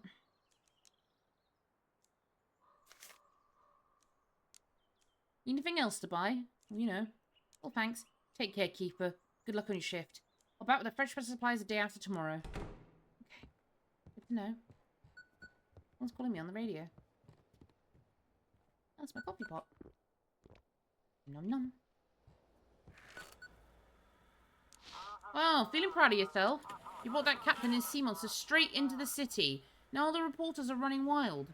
Anything else to buy? You know. Well, thanks. Take care, Keeper. Good luck on your shift. I'll back with the fresh supplies the day after tomorrow. Okay. Good to know. Someone's calling me on the radio. That's my coffee pot. Nom nom. Oh, feeling proud of yourself? You brought that captain and sea monster straight into the city. Now all the reporters are running wild.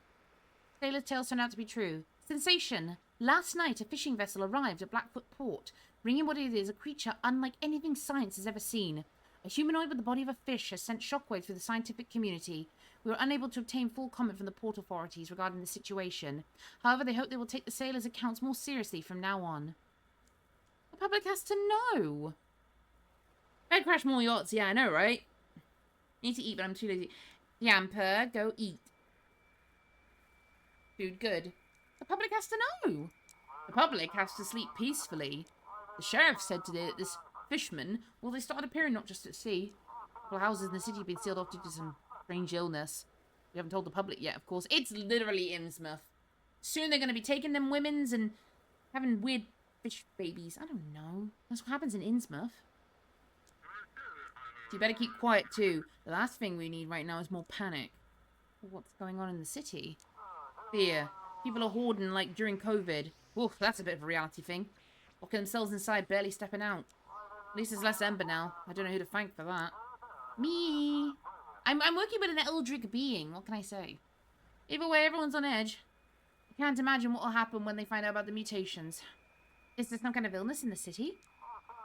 Sailor's tales turned out to be true. Sensation! Last night, a fishing vessel arrived at Blackfoot Port, bringing what it is a creature unlike anything science has ever seen. A humanoid with the body of a fish has sent shockwaves through the scientific community. We were unable to obtain full comment from the port authorities regarding the situation. However, they hope they will take the sailors' accounts more seriously from now on. The public has to know. I'd crash more yachts, yeah, I know, right? Need to eat, but I'm too lazy. Yamper, go eat. Food good. The public has to know. The public has to sleep peacefully. The sheriff said today that this fisherman, well, they started appearing not just at sea. Well, houses in the city have been sealed off due to some strange illness. We haven't told the public yet, of course. It's literally Innsmouth. Soon they're going to be taking them women's and having weird fish babies. I don't know. That's what happens in Innsmouth. So you better keep quiet too. The last thing we need right now is more panic. What's going on in the city? Fear. People are hoarding like during COVID. Oof, that's a bit of a reality thing. Locking themselves inside, barely stepping out. At least there's less Ember now. I don't know who to thank for that. Me. I'm working with an eldritch being. What can I say? Either way, everyone's on edge. I can't imagine what will happen when they find out about the mutations. Is there some kind of illness in the city?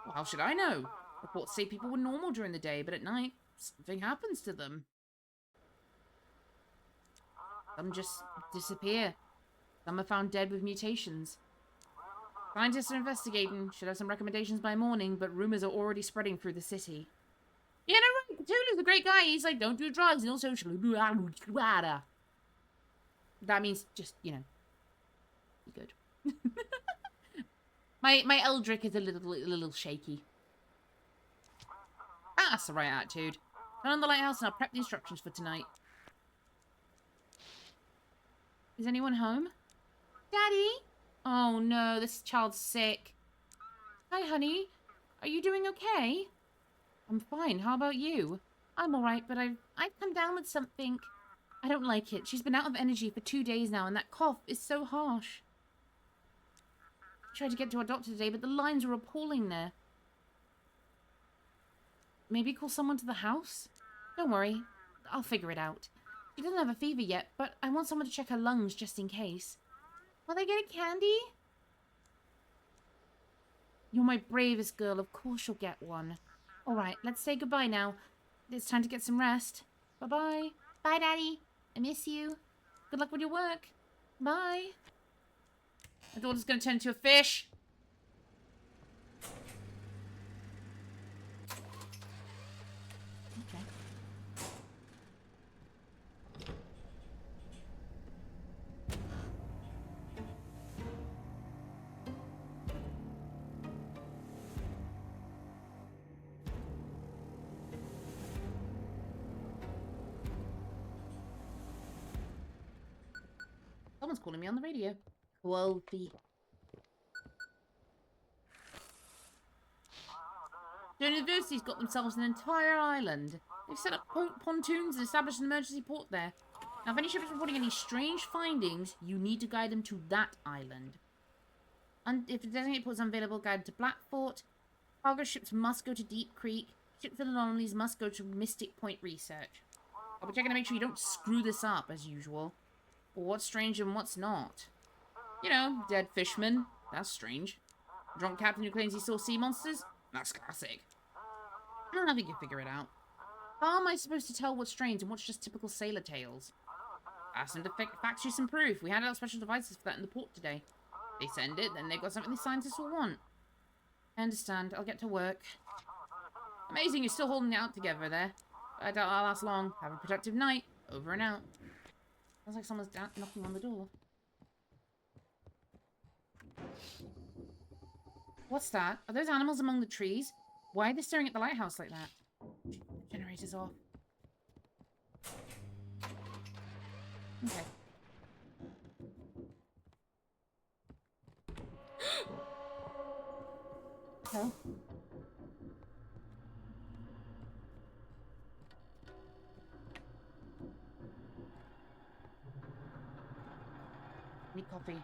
Well, how should I know? Reports say people were normal during the day, but at night, something happens to them. Some just disappear. Some are found dead with mutations. Scientists are investigating. Should have some recommendations by morning, but rumors are already spreading through the city. Yeah, no, right. Cthulhu's a great guy. He's like, don't do drugs and also... That means just, you know, be good. my Eldrick is a little shaky. That's the right attitude. Turn on the lighthouse and I'll prep the instructions for tonight. Is anyone home? Daddy? Oh no, this child's sick. Hi, honey. Are you doing okay? I'm fine. How about you? I'm alright, but I've come down with something. I don't like it. She's been out of energy for 2 days now, and that cough is so harsh. I tried to get to our doctor today, but the lines were appalling there. Maybe call someone to the house? Don't worry. I'll figure it out. She doesn't have a fever yet, but I want someone to check her lungs just in case. Will they get a candy? You're my bravest girl. Of course you'll get one. All right, let's say goodbye now. It's time to get some rest. Bye-bye. Bye, Daddy. I miss you. Good luck with your work. Bye. My daughter's going to turn into a fish. Okay. Someone's calling me on the radio. Quality. The university's got themselves an entire island. They've set up pontoons and established an emergency port there. Now, if any ship is reporting any strange findings, you need to guide them to that island. And if the designated port is unavailable, guide to Blackfort. Cargo ships must go to Deep Creek. Ships with anomalies must go to Mystic Point Research. I'll be checking to make sure you don't screw this up, as usual. Or what's strange and what's not. You know, dead fisherman. That's strange. Drunk captain who claims he saw sea monsters. That's classic. I think you figure it out. How am I supposed to tell what's strange and what's just typical sailor tales? Ask them to fax you some proof. We handed out special devices for that in the port today. They send it, then they've got something the scientists will want. I understand. I'll get to work. Amazing you're still holding it out together there. But I doubt I'll last long. Have a productive night. Over and out. Sounds like someone's knocking on the door. What's that? Are those animals among the trees? Why are they staring at the lighthouse like that? Generator's off. Okay. Hell. Need coffee.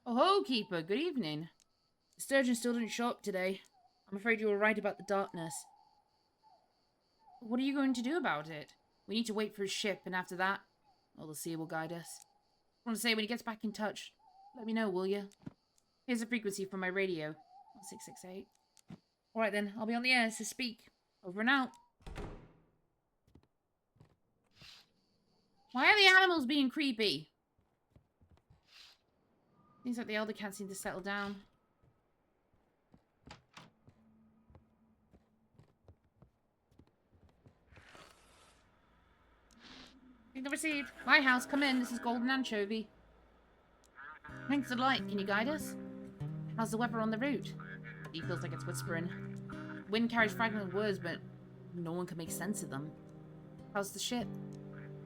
Oh ho, Keeper. Good evening. The sturgeon still didn't show up today. I'm afraid you were right about the darkness. What are you going to do about it? We need to wait for his ship, and after that, well, the sea will guide us. I want to say, when he gets back in touch, let me know, will you? Here's the frequency from my radio. 668. Alright then, I'll be on the air, so speak. Over and out. Why are the animals being creepy? Seems like the elder can't seem to settle down. Signal received. Lighthouse, come in. This is Golden Anchovy. Thanks a lot. Can you guide us? How's the weather on the route? He feels like it's whispering. Wind carries fragmented words, but no one can make sense of them. How's the ship?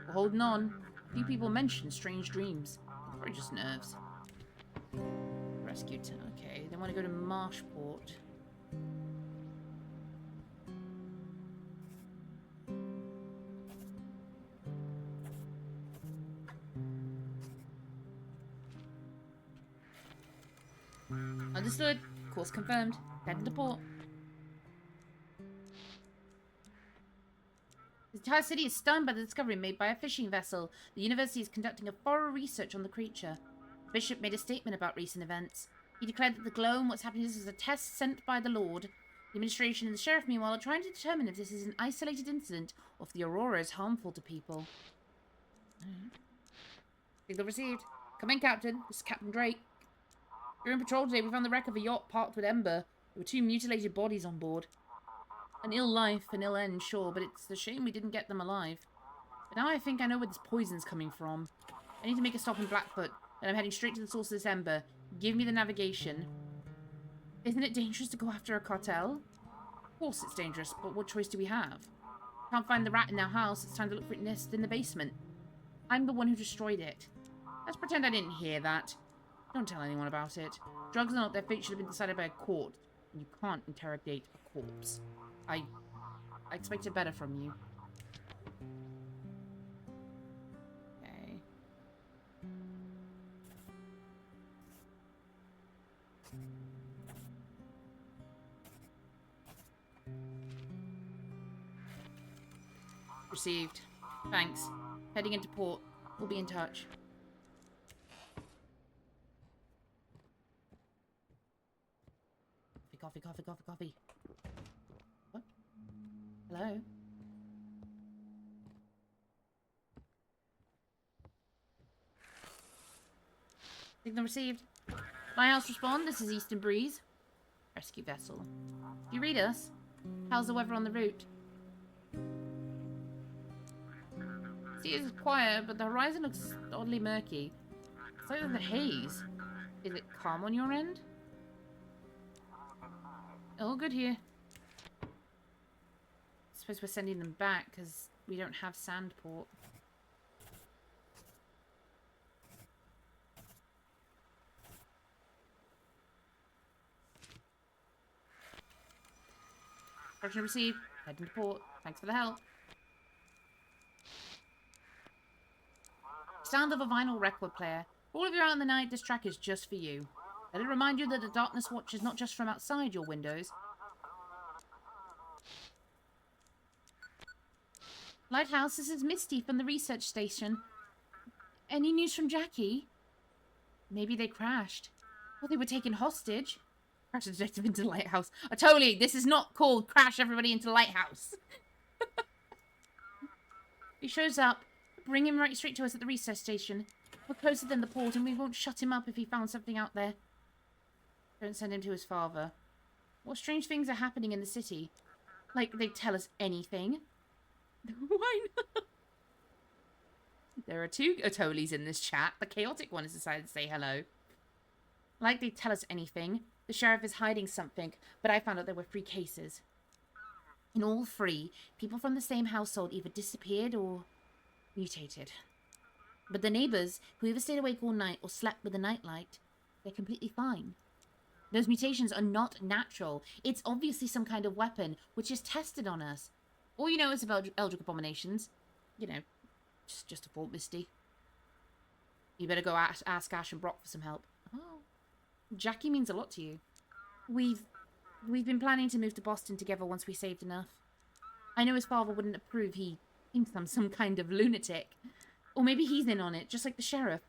We're holding on. A few people mentioned strange dreams. Probably just nerves. Rescued. Okay, they want to go to Marshport. Understood. Course confirmed. Heading to port. The entire city is stunned by the discovery made by a fishing vessel. The university is conducting a thorough research on the creature. The bishop made a statement about recent events. He declared that the glow and what's happening is a test sent by the Lord. The administration and the sheriff, meanwhile, are trying to determine if this is an isolated incident or if the aurora is harmful to people. Signal received. Come in, Captain. This is Captain Drake. During patrol today, we found the wreck of a yacht parked with Ember. There were 2 mutilated bodies on board. An ill life, an ill end, sure, but it's a shame we didn't get them alive. But now I think I know where this poison's coming from. I need to make a stop in Blackfoot, and I'm heading straight to the source of this Ember. Give me the navigation. Isn't it dangerous to go after a cartel? Of course it's dangerous, but what choice do we have? Can't find the rat in our house, it's time to look for its nest in the basement. I'm the one who destroyed it. Let's pretend I didn't hear that. Don't tell anyone about it. Drugs or not, their fate should have been decided by a court. And you can't interrogate a corpse. I expected better from you. Okay. Received. Thanks. Heading into port. We'll be in touch. Coffee, coffee, coffee, coffee. What? Hello? Signal received. Lighthouse respond. This is Eastern Breeze. Rescue vessel. Do you read us? How's the weather on the route? See, it's quiet, but the horizon looks oddly murky. It's like there's a haze. Is it calm on your end? All good here. I suppose we're sending them back because we don't have Sandport. Instruction received. Heading to port. Thanks for the help. Sound of a vinyl record player. For all of you out in the night, this track is just for you. Let it remind you that the darkness watch is not just from outside your windows. Lighthouse, this is Misty from the research station. Any news from Jackie? Maybe they crashed. Or they were taken hostage. Crash the detective into the Lighthouse. Totally, this is not called Crash Everybody into the Lighthouse. He shows up. Bring him right straight to us at the research station. We're closer than the port and we won't shut him up if he found something out there. Don't send him to his father. What strange things are happening in the city? Like they tell us anything? Why not? There are two Otolis in this chat. The chaotic one has decided to say hello. Like they tell us anything. The sheriff is hiding something, but I found out there were 3 cases. In all 3, people from the same household either disappeared or mutated. But the neighbours, who either stayed awake all night or slept with a nightlight, they're completely fine. Those mutations are not natural. It's obviously some kind of weapon, which is tested on us. All you know is about Eldritch abominations. You know, just a thought, Misty. You better go ask Ash and Brock for some help. Oh, Jackie means a lot to you. We've been planning to move to Boston together once we saved enough. I know his father wouldn't approve. He thinks I'm some kind of lunatic. Or maybe he's in on it, just like the sheriff.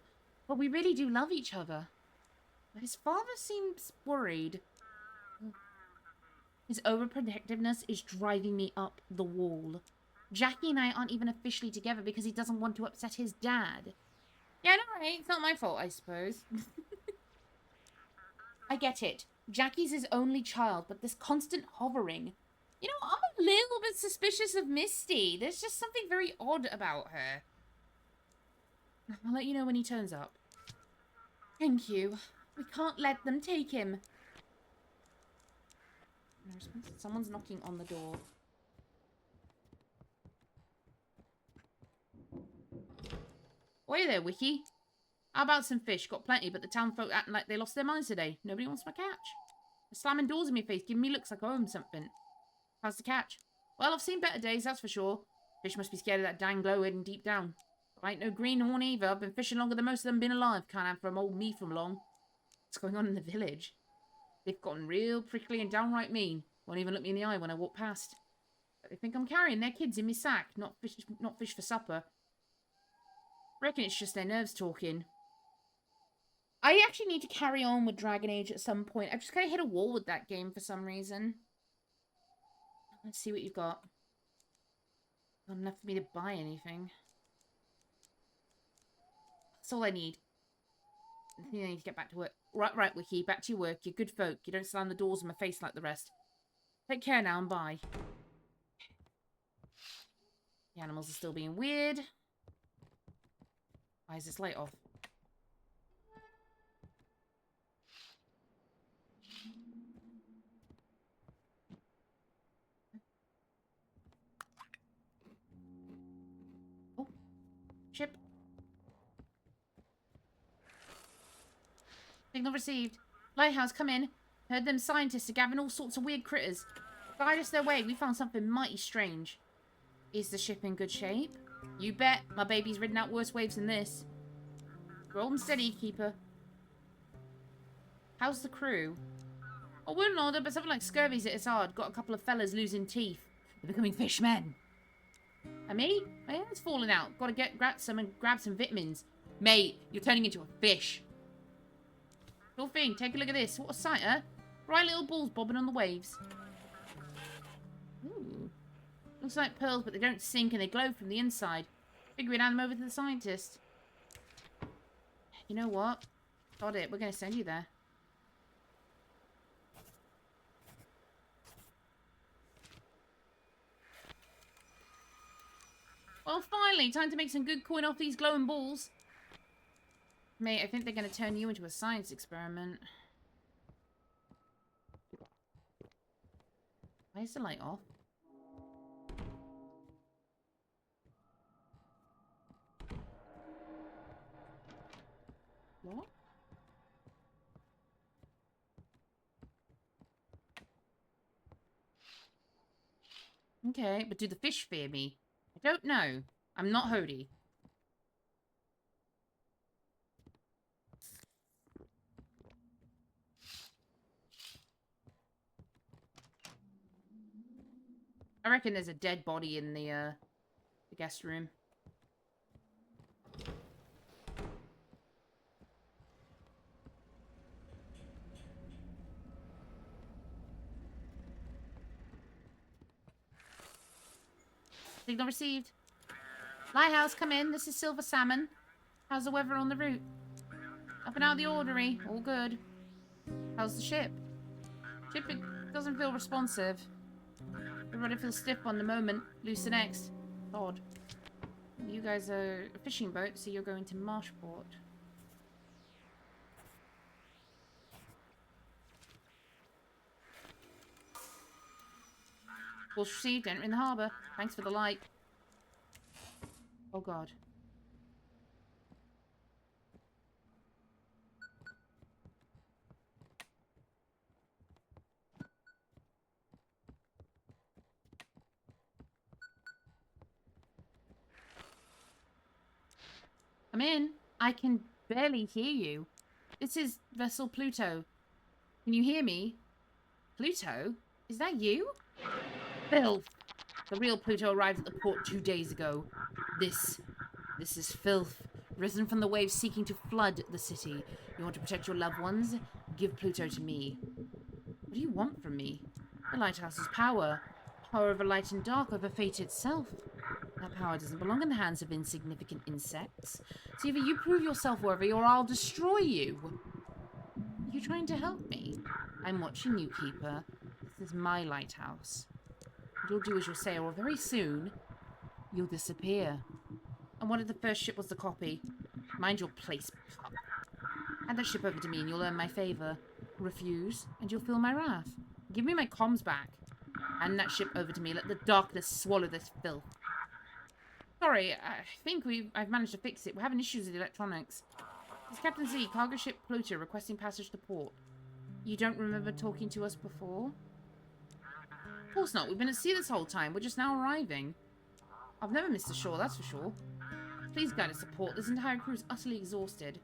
But we really do love each other. His father seems worried. His overprotectiveness is driving me up the wall. Jackie and I aren't even officially together because he doesn't want to upset his dad. Yeah, no, right. It's not my fault, I suppose. I get it. Jackie's his only child, but this constant hovering. You know, I'm a little bit suspicious of Misty. There's just something very odd about her. I'll let you know when he turns up. Thank you. We can't let them take him. Someone's knocking on the door. Oi there, Wiki. How about some fish? Got plenty, but the town folk acting like they lost their minds today. Nobody wants my catch. They're slamming doors in my face, giving me looks like I owe them something. How's the catch? Well, I've seen better days, that's for sure. Fish must be scared of that dang glow hidden deep down. I ain't no greenhorn either. I've been fishing longer than most of them been alive. Can't have from old me from long. What's going on in the village? They've gotten real prickly and downright mean. Won't even look me in the eye when I walk past. But they think I'm carrying their kids in my sack, not fish for supper. Reckon it's just their nerves talking. I actually need to carry on with Dragon Age at some point. I've just kind of hit a wall with that game for some reason. Let's see what you've got. Not enough for me to buy anything. That's all I need. I think I need to get back to work. Right, Wiki. Back to your work. You're good folk. You don't slam the doors in my face like the rest. Take care now and bye. The animals are still being weird. Why is this light off? Oh. Ship. Signal received. Lighthouse, come in. Heard them scientists are gathering all sorts of weird critters. Guide us their way. We found something mighty strange. Is the ship in good shape? You bet. My baby's ridden out worse waves than this. Roll and steady, keeper. How's the crew? I wouldn't order, but something like scurvy's at its hard. Got a couple of fellas losing teeth. They're becoming fishmen. Me? My hair's falling out. Gotta grab some vitamins. Mate, you're turning into a fish. Sure thing. Take a look at this. What a sight, huh? Bright little balls bobbing on the waves. Ooh. Looks like pearls, but they don't sink and they glow from the inside. Figure we'd hand them over to the scientist. You know what? Got it. We're going to send you there. Well, finally, time to make some good coin off these glowing balls. Mate, I think they're going to turn you into a science experiment. Why is the light off? What? Okay, but do the fish fear me? I don't know. I'm not Hody. I reckon there's a dead body in the guest room. Signal received. Lighthouse, come in. This is Silver Salmon. How's the weather on the route? Up and out the orderly. All good. How's the ship? Ship doesn't feel responsive. Everybody feels stiff on the moment. Loose the next. Odd. You guys are a fishing boat, so you're going to Marshport. Course received. Entering the harbour. Thanks for the light. Oh god. I'm in. I can barely hear you. This is Vessel Pluto. Can you hear me? Pluto? Is that you? Filth. The real Pluto arrived at the port 2 days ago. This is filth. Risen from the waves seeking to flood the city. You want to protect your loved ones? Give Pluto to me. What do you want from me? The Lighthouse's power. Power over light and dark, over fate itself. That power doesn't belong in the hands of insignificant insects. So either you prove yourself worthy or I'll destroy you. Are you trying to help me? I'm watching you, Keeper. This is my lighthouse. You'll do as you say, or very soon, you'll disappear. And what if the first ship was the copy? Mind your place, pup. Hand that ship over to me and you'll earn my favour. Refuse, and you'll feel my wrath. Give me my comms back. Hand that ship over to me. Let the darkness swallow this filth. Sorry, I think I've managed to fix it. We're having issues with the electronics. It's Captain Z, cargo ship Pluto, requesting passage to port. You don't remember talking to us before? Of course not. We've been at sea this whole time. We're just now arriving. I've never missed a shore, that's for sure. Please guide us to port. This entire crew is utterly exhausted.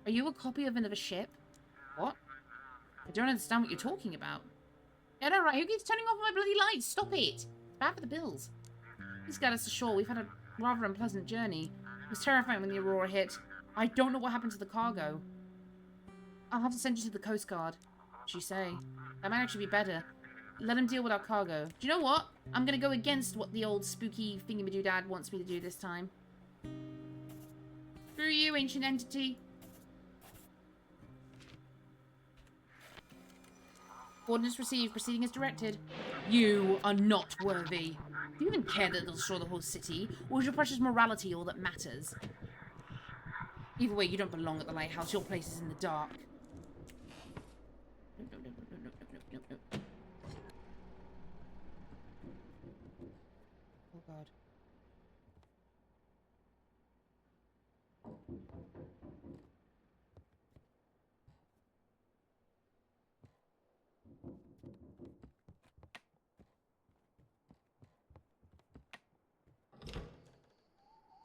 Are you a copy of another ship? What? I don't understand what you're talking about. Yeah, no, right. Who keeps turning off my bloody lights? Stop it. It's bad for the bills. Please guide us ashore. We've had a rather unpleasant journey. It was terrifying when the Aurora hit. I don't know what happened to the cargo. I'll have to send you to the Coast Guard. What'd you say? That might actually be better. Let him deal with our cargo. Do you know what? I'm going to go against what the old spooky thingy-ma-doo-dad wants me to do this time. Screw you, ancient entity. Ordnance received. Proceeding as directed. You are not worthy. Do you even care that they'll destroy the whole city? Or is your precious morality all that matters? Either way, you don't belong at the lighthouse. Your place is in the dark. No. Oh, God.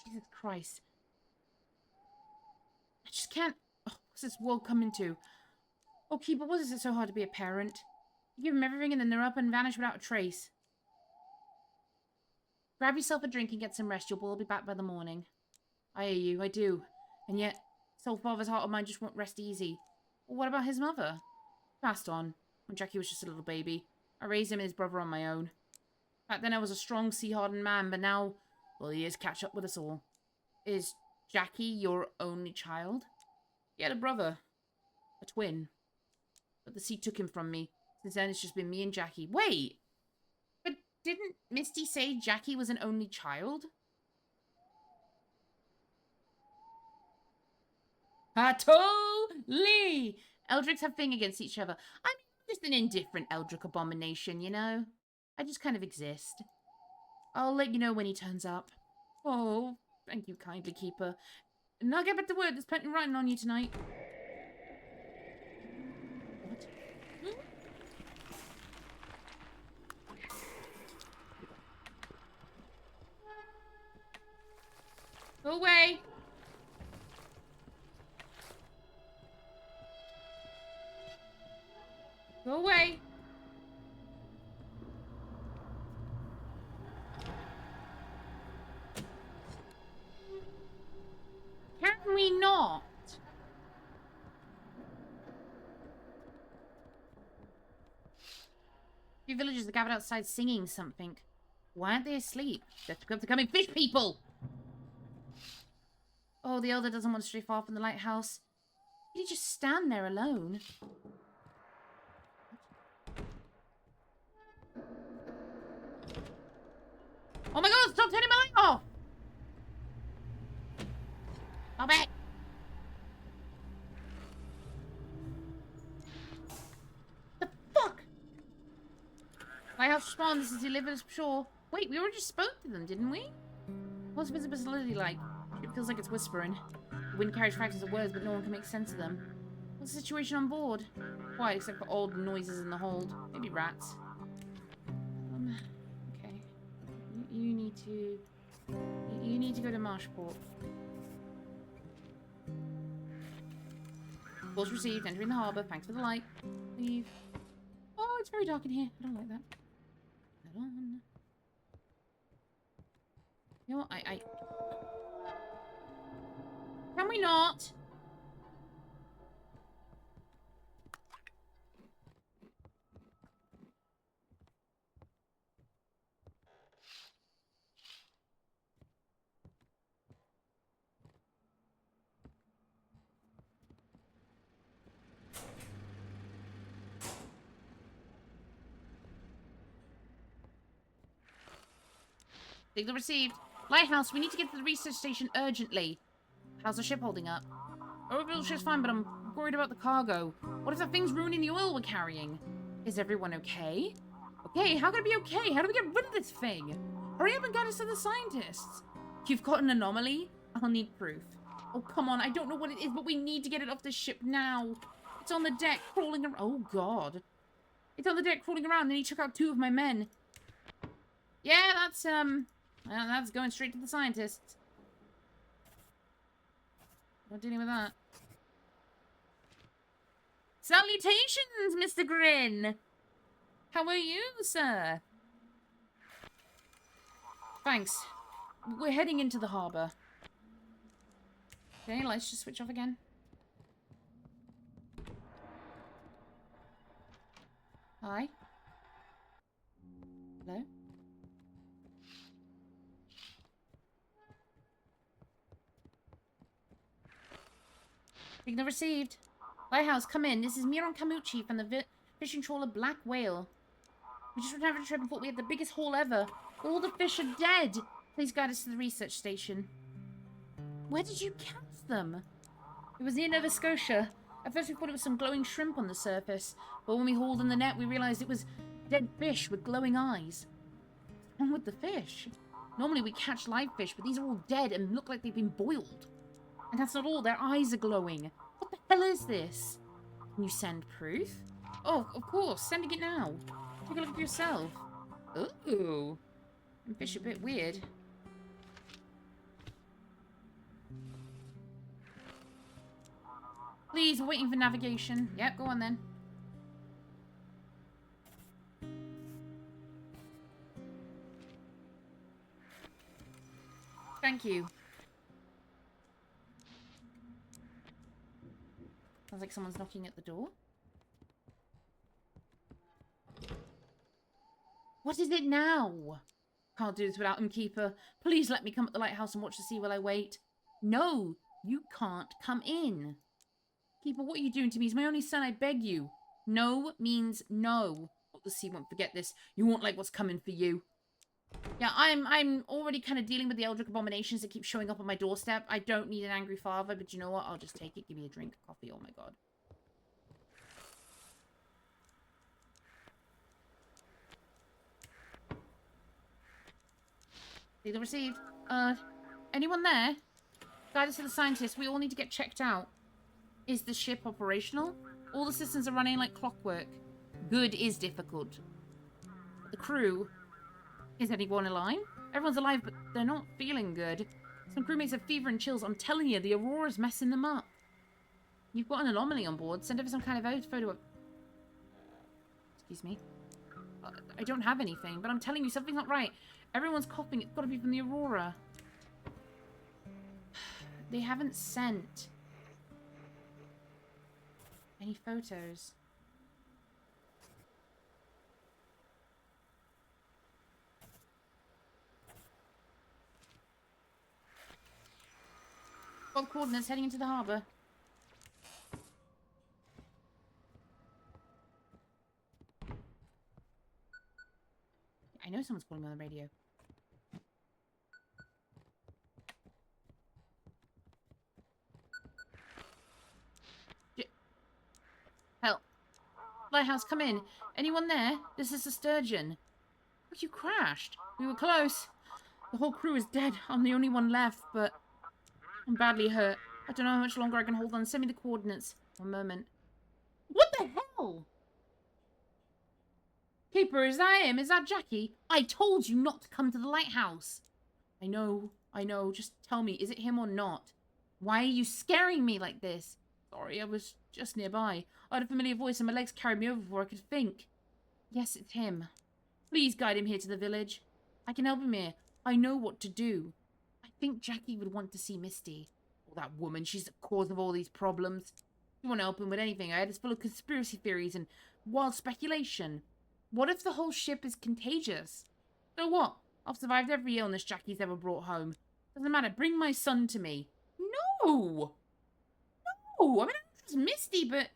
Jesus Christ. I just can't... Oh, what's this world coming to? Oh, Keeper, what is it so hard to be a parent? You give them everything and then they're up and vanish without a trace. Grab yourself a drink and get some rest. You'll all be back by the morning. I hear you, I do. And yet, soul father's heart of mine just won't rest easy. Well, what about his mother? Passed on, when Jackie was just a little baby. I raised him and his brother on my own. Back then I was a strong, sea-hardened man, but now, well, the years catch up with us all. Is Jackie your only child? He had a brother. A twin. But the sea took him from me. Since then, it's just been me and Jackie. Wait! But didn't Misty say Jackie was an only child? Totally! Eldricks have thing against each other. I'm just an indifferent Eldrick abomination, you know? I just kind of exist. I'll let you know when he turns up. Oh, thank you kindly, Keeper. Now get back to work. There's plenty writing on you tonight. What? Go away. Go away. Can we not? A few villagers are gathered outside singing something. Why aren't they asleep? They're becoming fish people! Oh, the elder doesn't want to stray far from the lighthouse. Did he just stand there alone? Oh my god, stop turning my light off! Stop it! The fuck? Lighthouse respond, this is delivered shore. Wait, we already spoke to them, didn't we? What's visibility like? It feels like it's whispering. The wind carries fragments of words, but no one can make sense of them. What's the situation on board? Quiet, except for odd noises in the hold. Maybe rats. Okay. You need to... You need to go to Marshport. Calls received. Entering the harbour. Thanks for the light. Leave. Oh, it's very dark in here. I don't like that. Put that on. You know what? Can we not? Signal received. Lighthouse, we need to get to the research station urgently. How's the ship holding up? Overall ship's fine, but I'm worried about the cargo. What if that thing's ruining the oil we're carrying? Is everyone okay? Okay, how can it be okay? How do we get rid of this thing? Hurry up and get us to the scientists. You've got an anomaly? I'll need proof. Oh, come on. I don't know what it is, but we need to get it off the ship now. It's on the deck crawling around. Oh, God. It's on the deck crawling around, and he took out 2 of my men. Yeah, that's going straight to the scientists. Not dealing with that. Salutations, Mr. Grin! How are you, sir? Thanks. We're heading into the harbour. Okay, lights just switch off again. Hi. Hello? Signal received. Lighthouse, come in. This is Miron Camucci from the fishing trawler Black Whale. We just returned from a trip and thought we had the biggest haul ever. But all the fish are dead. Please guide us to the research station. Where did you catch them? It was near Nova Scotia. At first we thought it was some glowing shrimp on the surface. But when we hauled in the net, we realised it was dead fish with glowing eyes. What's wrong with the fish? Normally we catch live fish, but these are all dead and look like they've been boiled. And that's not all, their eyes are glowing. What the hell is this? Can you send proof? Oh, of course, sending it now. Take a look for yourself. Ooh. And fish a bit weird. Please, we're waiting for navigation. Yep, go on then. Thank you. Sounds like someone's knocking at the door. What is it now? Can't do this without him, Keeper. Please let me come at the lighthouse and watch the sea while I wait. No, you can't come in. Keeper, what are you doing to me? He's my only son, I beg you. No means no. Oh, the sea won't forget this. You won't like what's coming for you. Yeah, I'm already kind of dealing with the Eldritch abominations that keep showing up on my doorstep. I don't need an angry father, but you know what? I'll just take it. Give me a drink of coffee. Oh my god. Either received. Anyone there? Guide us to the scientists. We all need to get checked out. Is the ship operational? All the systems are running like clockwork. Good is difficult. The crew. Is anyone alive? Everyone's alive, but they're not feeling good. Some crewmates have fever and chills. I'm telling you, the Aurora's messing them up. You've got an anomaly on board. Send over some kind of photo of... Excuse me. I don't have anything, but I'm telling you, something's not right. Everyone's coughing. It's got to be from the Aurora. They haven't sent any photos. Got coordinates heading into the harbour. I know someone's calling me on the radio. Help. Lighthouse, come in. Anyone there? This is the Sturgeon. Oh, you crashed. We were close. The whole crew is dead. I'm the only one left, but I'm badly hurt. I don't know how much longer I can hold on. Send me the coordinates. One moment. What the hell? Keeper, is that him? Is that Jackie? I told you not to come to the lighthouse. I know. Just tell me, is it him or not? Why are you scaring me like this? Sorry, I was just nearby. I had a familiar voice and my legs carried me over before I could think. Yes, it's him. Please guide him here to the village. I can help him here. I know what to do. I think Jackie would want to see Misty. Oh, that woman, she's the cause of all these problems. You want to help him with anything. I heard it's full of conspiracy theories and wild speculation. What if the whole ship is contagious? So what? I've survived every illness Jackie's ever brought home. Doesn't matter. Bring my son to me. No! No! I mean, I don't trust Misty, but...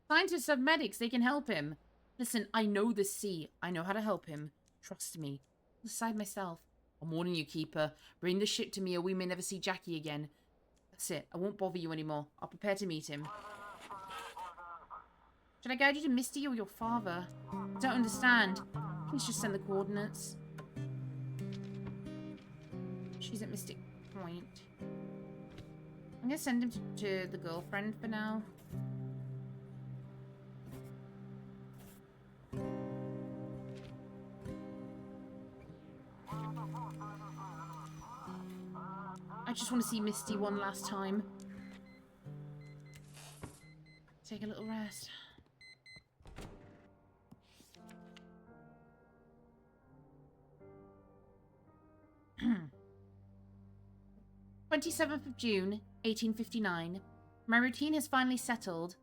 Scientists have medics. They can help him. Listen, I know the sea. I know how to help him. Trust me. I'll decide myself. I'm warning you, Keeper. Bring the ship to me or we may never see Jackie again. That's it. I won't bother you anymore. I'll prepare to meet him. Should I guide you to Misty or your father? I don't understand. Please just send the coordinates. She's at Mystic Point. I'm going to send him to the girlfriend for now. I just want to see Misty one last time. Take a little rest. 27th of June, 1859. My routine has finally settled.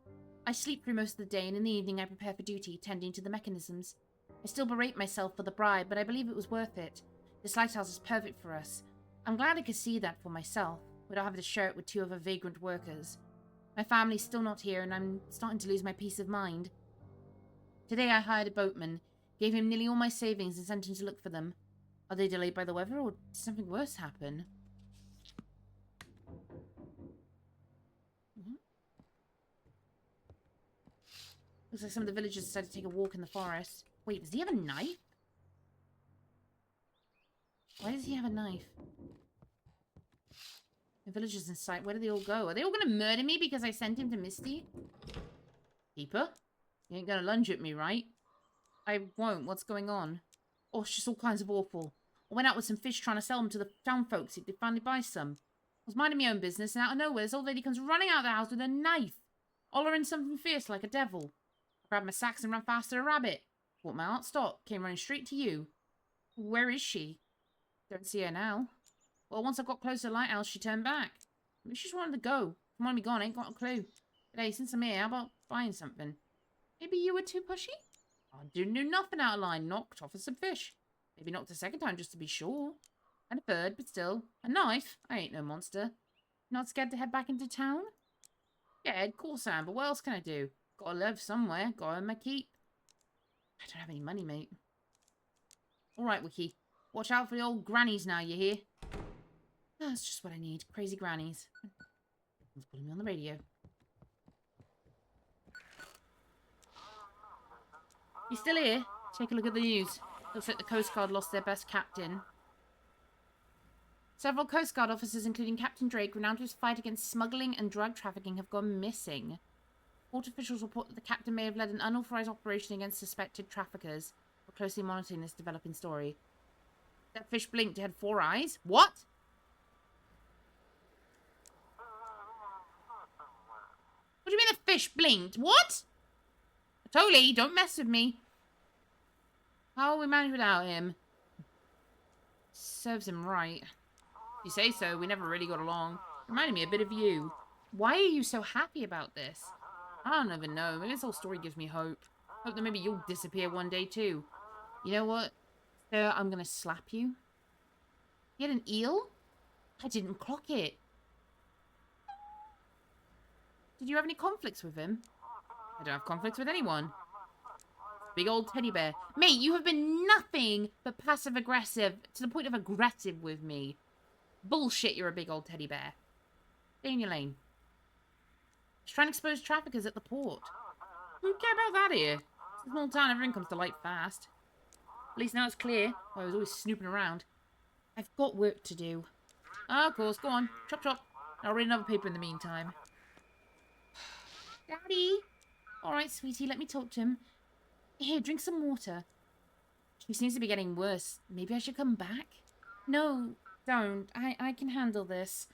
I sleep through most of the day, and in the evening I prepare for duty, tending to the mechanisms. I still berate myself for the bribe, but I believe it was worth it. This lighthouse is perfect for us. I'm glad I could see that for myself, without having to share it with two other vagrant workers. My family's still not here, and I'm starting to lose my peace of mind. Today I hired a boatman, gave him nearly all my savings, and sent him to look for them. Are they delayed by the weather, or did something worse happen? Looks like some of the villagers decided to take a walk in the forest. Wait, does he have a knife? Why does he have a knife? The villagers in sight. Where do they all go? Are they all going to murder me because I sent him to Misty? Keeper? You ain't going to lunge at me, right? I won't. What's going on? Oh, it's just all kinds of awful. I went out with some fish trying to sell them to the town folks. They finally buy some. I was minding my own business, and out of nowhere, this old lady comes running out of the house with a knife, hollering something fierce like a devil. I grabbed my sacks and ran faster than a rabbit. Thought my aunt stopped, came running straight to you. Where is she? Don't see her now. Well, once I got close to the lighthouse, she turned back. Maybe she just wanted to go. From when we gone, I ain't got a clue. But hey, since I'm here, how about buying something? Maybe you were too pushy? I didn't do nothing out of line. Knocked off of some fish. Maybe knocked a second time just to be sure. And a bird, but still. A knife? I ain't no monster. Not scared to head back into town? Yeah, of course I am, but what else can I do? Gotta live somewhere. Gotta earn my keep. I don't have any money, mate. Alright, Wiki. Watch out for the old grannies now, you hear? That's just what I need. Crazy grannies. Someone's calling me on the radio. You still here? Take a look at the news. Looks like the Coast Guard lost their best captain. Several Coast Guard officers, including Captain Drake, renowned for his fight against smuggling and drug trafficking, have gone missing. Port officials report that the captain may have led an unauthorized operation against suspected traffickers. We're closely monitoring this developing story. That fish blinked. It had 4 eyes. What? What do you mean the fish blinked? What? Totally, don't mess with me. How will we manage without him? Serves him right. You say so, we never really got along. Reminded me a bit of you. Why are you so happy about this? I don't even know. Maybe this whole story gives me hope. Hope that maybe you'll disappear one day too. You know what? Sir, I'm gonna slap you. You had an eel? I didn't clock it. Did you have any conflicts with him? I don't have conflicts with anyone. Big old teddy bear. Mate, you have been nothing but passive-aggressive, to the point of aggressive with me. Bullshit, you're a big old teddy bear. Stay in your lane. Just trying to expose traffickers at the port. Who care about that here? It's a small town, everything comes to light fast. At least now it's clear. I was always snooping around. I've got work to do. Ah, of course, go on. Chop chop. I'll read another paper in the meantime. Daddy! Alright, sweetie, let me talk to him. Here, drink some water. He seems to be getting worse. Maybe I should come back? No, don't. I can handle this.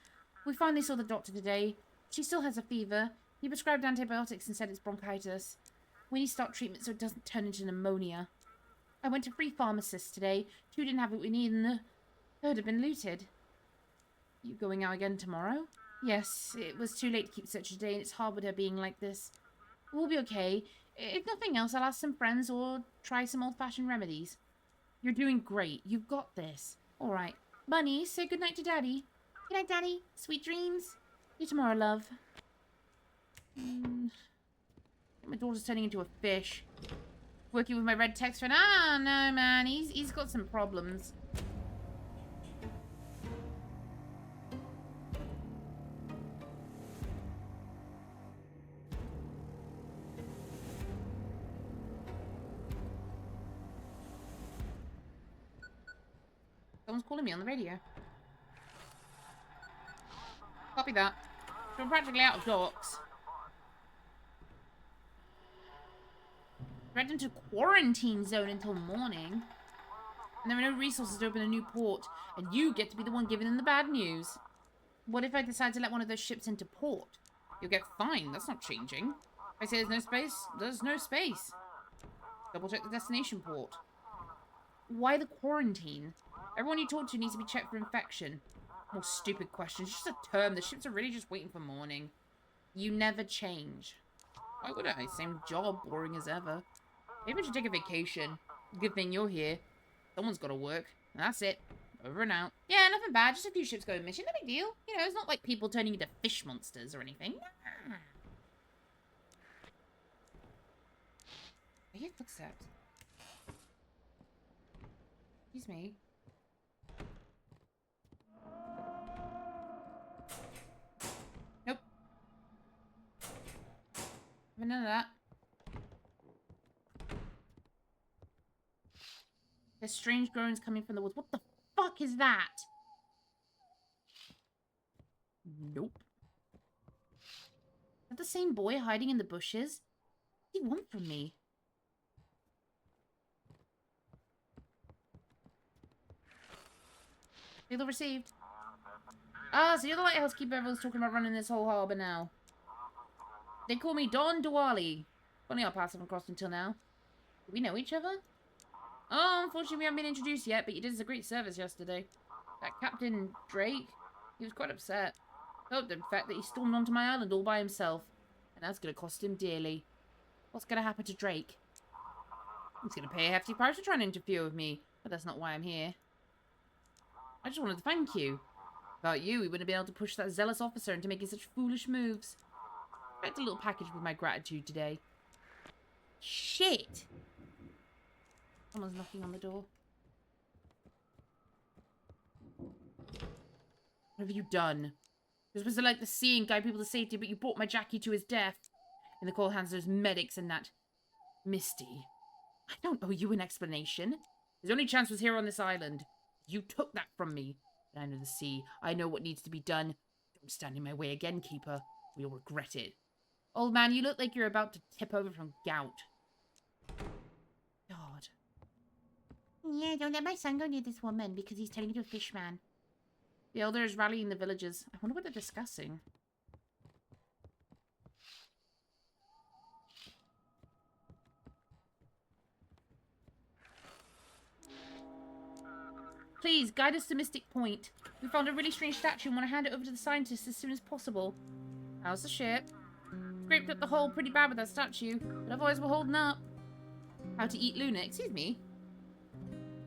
We finally saw the doctor today. She still has a fever. He prescribed antibiotics and said it's bronchitis. We need to start treatment so it doesn't turn into pneumonia. I went to 3 pharmacists today. 2 didn't have what we need and the third had been looted. You going out again tomorrow? Yes, it was too late to keep such a day and it's hard with her being like this. We'll be okay. If nothing else, I'll ask some friends or try some old-fashioned remedies. You're doing great. You've got this. All right. Bunny, say goodnight to Daddy. Good night, Daddy. Sweet dreams. See you tomorrow, love. My daughter's turning into a fish. Working with my red text friend. Ah, no, man. He's got some problems. Someone's calling me on the radio. Copy that. We're practically out of docks. Threatened to quarantine zone until morning. And there are no resources to open a new port. And you get to be the one giving them the bad news. What if I decide to let one of those ships into port? You'll get fined. That's not changing. If I say there's no space, there's no space. Double check the destination port. Why the quarantine? Everyone you talk to needs to be checked for infection. More stupid questions. Just a term. The ships are really just waiting for morning. You never change. Why would I? Same job. Boring as ever. Maybe I should take a vacation. Good thing you're here. Someone's got to work. That's it. Over and out. Yeah, nothing bad. Just a few ships going missing. No big deal. You know, it's not like people turning into fish monsters or anything. I hear footsteps. Excuse me. Nope. None of that. There's strange groans coming from the woods. What the fuck is that? Nope. Is that the same boy hiding in the bushes? What do you want from me? Signal received. Ah, so you're the lighthouse keeper everyone's talking about running this whole harbour now. They call me Don Diwali. Funny our paths haven't crossed until now. Do we know each other? Oh, unfortunately we haven't been introduced yet, but you did us a great service yesterday. That Captain Drake, he was quite upset. Felt the fact that he stormed onto my island all by himself. And that's going to cost him dearly. What's going to happen to Drake? He's going to pay a hefty price for trying to interfere with me. But that's not why I'm here. I just wanted to thank you. Without you, we wouldn't be able to push that zealous officer into making such foolish moves. I expect a little package with my gratitude today. Shit! Someone's knocking on the door. What have you done? You're supposed to like the sea and guide people to safety, but you brought my Jackie to his death. In the cold hands of those medics and that Misty. I don't owe you an explanation. His only chance was here on this island. You took that from me. But I know the sea. I know what needs to be done. Don't stand in my way again, Keeper. We'll regret it. Old man, you look like you're about to tip over from gout. God. Yeah, don't let my son go near this woman because he's turning into a fish man. The elder is rallying the villagers. I wonder what they're discussing. Please, guide us to Mystic Point. We found a really strange statue and want to hand it over to the scientists as soon as possible. How's the ship? Scraped up the hole pretty bad with that statue, but otherwise we're holding up. How to eat Luna? Excuse me?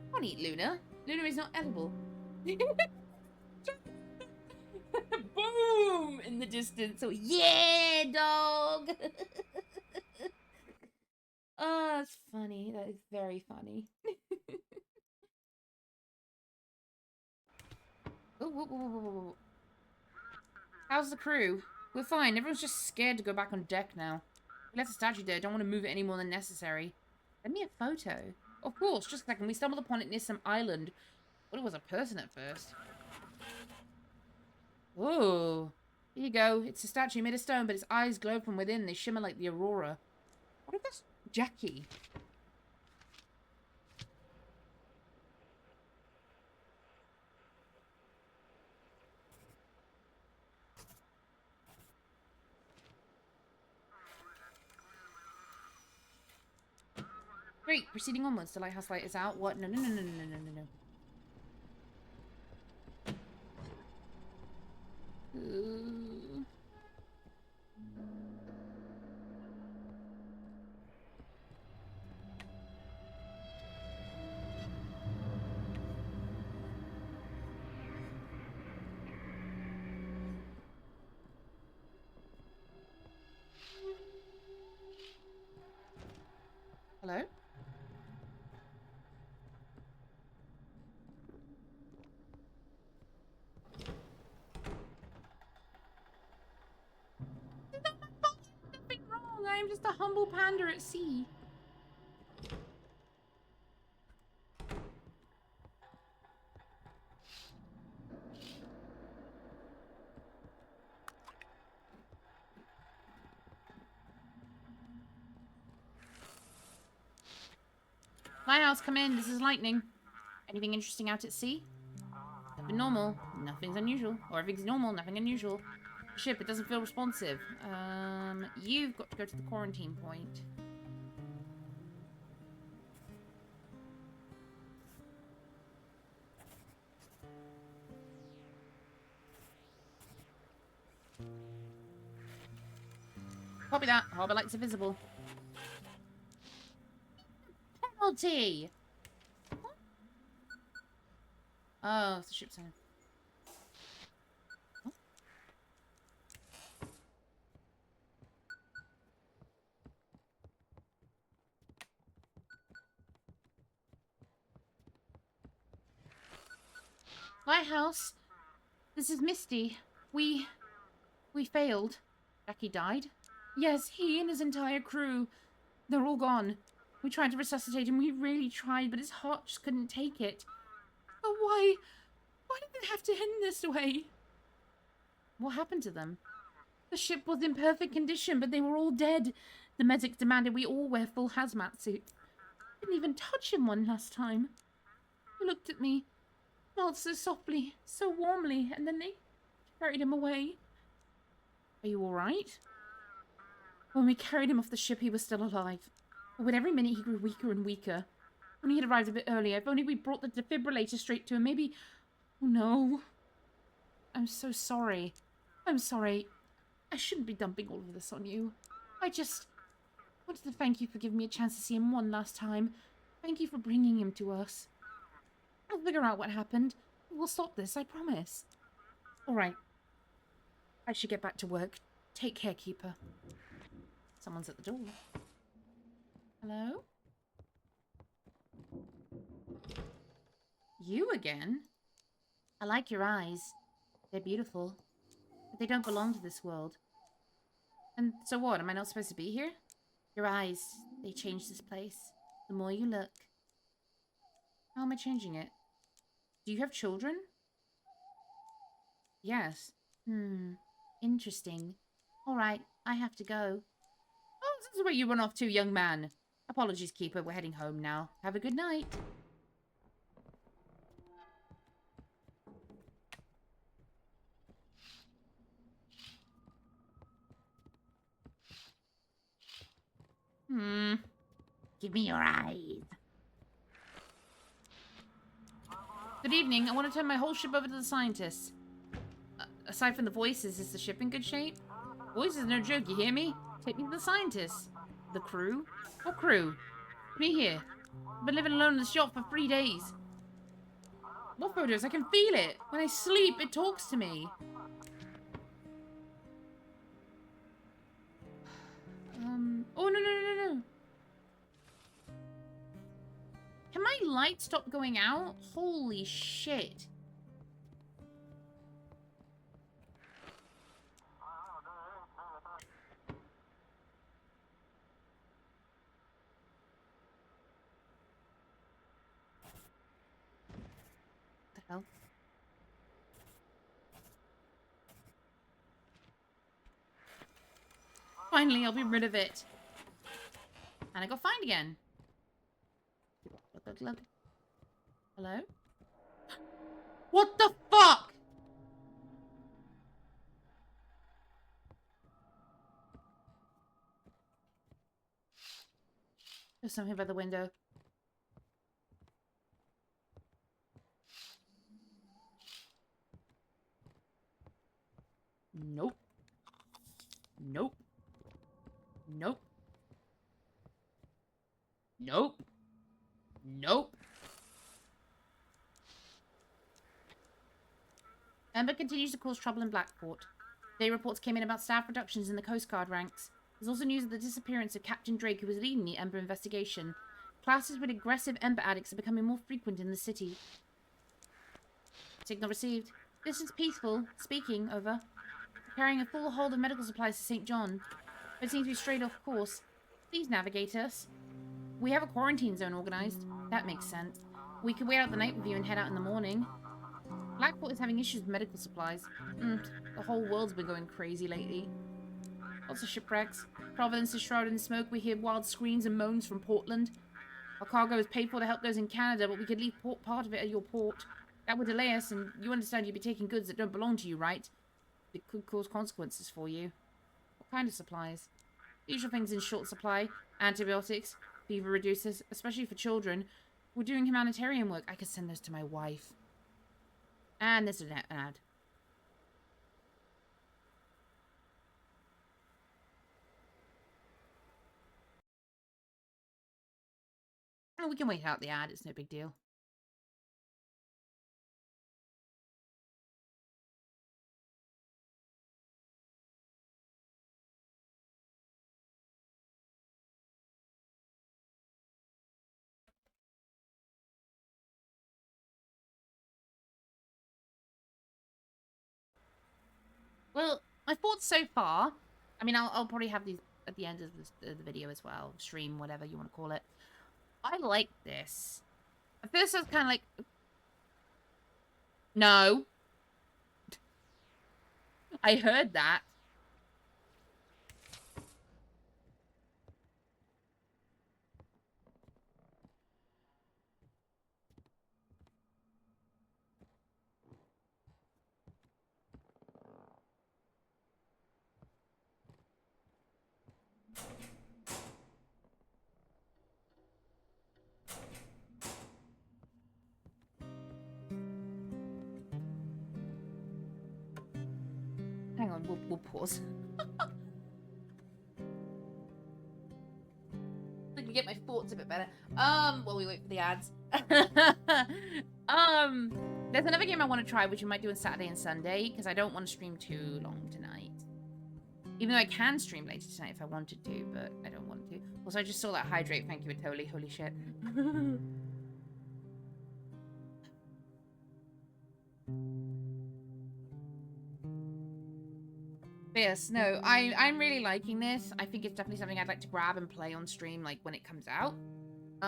I can't eat Luna. Luna is not edible. Boom! In the distance. So, yeah, dog! Oh, that's funny. That is very funny. Ooh. How's the crew? We're fine. Everyone's just scared to go back on deck now. We left the statue there. Don't want to move it any more than necessary. Send me a photo. Of course. Just a second. We stumbled upon it near some island. Thought it was a person at first. Oh. Here you go. It's a statue made of stone, but its eyes glow from within. They shimmer like the aurora. What if that's Jackie? Great, proceeding onwards. The lighthouse light is out. What? No. Hello? Nothing wrong. I am just a humble panda at sea. Lighthouse, come in. This is Lightning. Anything interesting out at sea? Nothing normal. Nothing's unusual. Or everything's normal, nothing unusual. Ship, it doesn't feel responsive. You've got to go to the quarantine point. Copy that. Harbor lights are visible. Penalty! Oh, it's the ship's in. Lighthouse, this is Misty. We failed. Jackie died? Yes, he and his entire crew. They're all gone. We tried to resuscitate him. We really tried, but his heart just couldn't take it. Oh, why? Why did it have to end this way? What happened to them? The ship was in perfect condition, but they were all dead. The medics demanded we all wear full hazmat suits. I didn't even touch him one last time. He looked at me, smiled so softly, so warmly, and then they carried him away. Are you all right? When we carried him off the ship, he was still alive. But with every minute, he grew weaker and weaker. When he had arrived a bit earlier, if only we brought the defibrillator straight to him, maybe Oh, no. I'm so sorry. I'm sorry. I shouldn't be dumping all of this on you. I just wanted to thank you for giving me a chance to see him one last time. Thank you for bringing him to us. I'll figure out what happened. We'll stop this, I promise. All right. I should get back to work. Take care, Keeper. Someone's at the door. Hello? You again? I like your eyes. They're beautiful. But they don't belong to this world. And so what? Am I not supposed to be here? Your eyes, they change this place. The more you look. How am I changing it? Do you have children? Yes. Interesting. Alright, I have to go. Oh, this is where you run off to, young man. Apologies, Keeper. We're heading home now. Have a good night. Give me your eyes. Good evening. I want to turn my whole ship over to the scientists. Aside from the voices, is the ship in good shape? Voices, no joke, you hear me? Take me to the scientists. The crew? What crew? Me here. I've been living alone in this yacht for 3 days. What photos? I can feel it. When I sleep, it talks to me. Oh, no. Can my light stop going out? Holy shit. What the hell? Finally, I'll be rid of it. And I got fined again. Look. Hello? What the fuck? There's something by the window. Nope. Nope. Nope. Nope. Nope. Ember continues to cause trouble in Blackport. Today reports came in about staff reductions in the Coast Guard ranks. There's also news of the disappearance of Captain Drake, who was leading the Ember investigation. Clashes with aggressive Ember addicts are becoming more frequent in the city. Signal received. Distance peaceful. Speaking, over. Carrying a full hold of medical supplies to St. John. But seems to be straight off course. Please navigate us. We have a quarantine zone organized. That makes sense. We could wait out the night with you and head out in the morning. Blackport is having issues with medical supplies. The whole world's been going crazy lately. Lots of shipwrecks. Providence is shrouded in smoke. We hear wild screams and moans from Portland. Our cargo is paid for to help those in Canada, but we could leave part of it at your port. That would delay us, and you understand you'd be taking goods that don't belong to you, right? It could cause consequences for you. What kind of supplies? Usual things in short supply. Antibiotics, fever reducers, especially for children. We're doing humanitarian work. I could send those to my wife. And there's an ad. Oh, we can wait out the ad. It's no big deal. Well, my thoughts so far. I mean, I'll probably have these at the end of the video as well. Stream, whatever you want to call it. I like this. At first I was kind of like... No. I heard that. we'll pause. I can get my thoughts a bit better. While we wait for the ads. There's another game I want to try, which we might do on Saturday and Sunday, because I don't want to stream too long tonight. Even though I can stream later tonight if I wanted to, but I don't want to. Also, I just saw that hydrate. Thank you, Atoli. Holy shit. Yes, no, I'm really liking this. I think it's definitely something I'd like to grab and play on stream, like, when it comes out.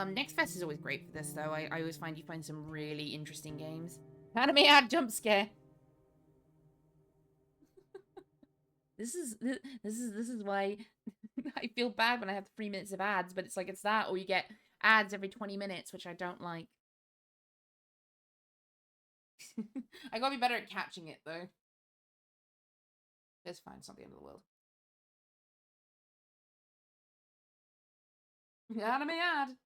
Next Fest is always great for this, though. I always find you find some really interesting games. Anime ad jump scare. This is why I feel bad when I have 3 minutes of ads, but it's like it's that, or you get ads every 20 minutes, which I don't like. I gotta be better at catching it, though. It's fine, it's not the end of the world. Anime ad.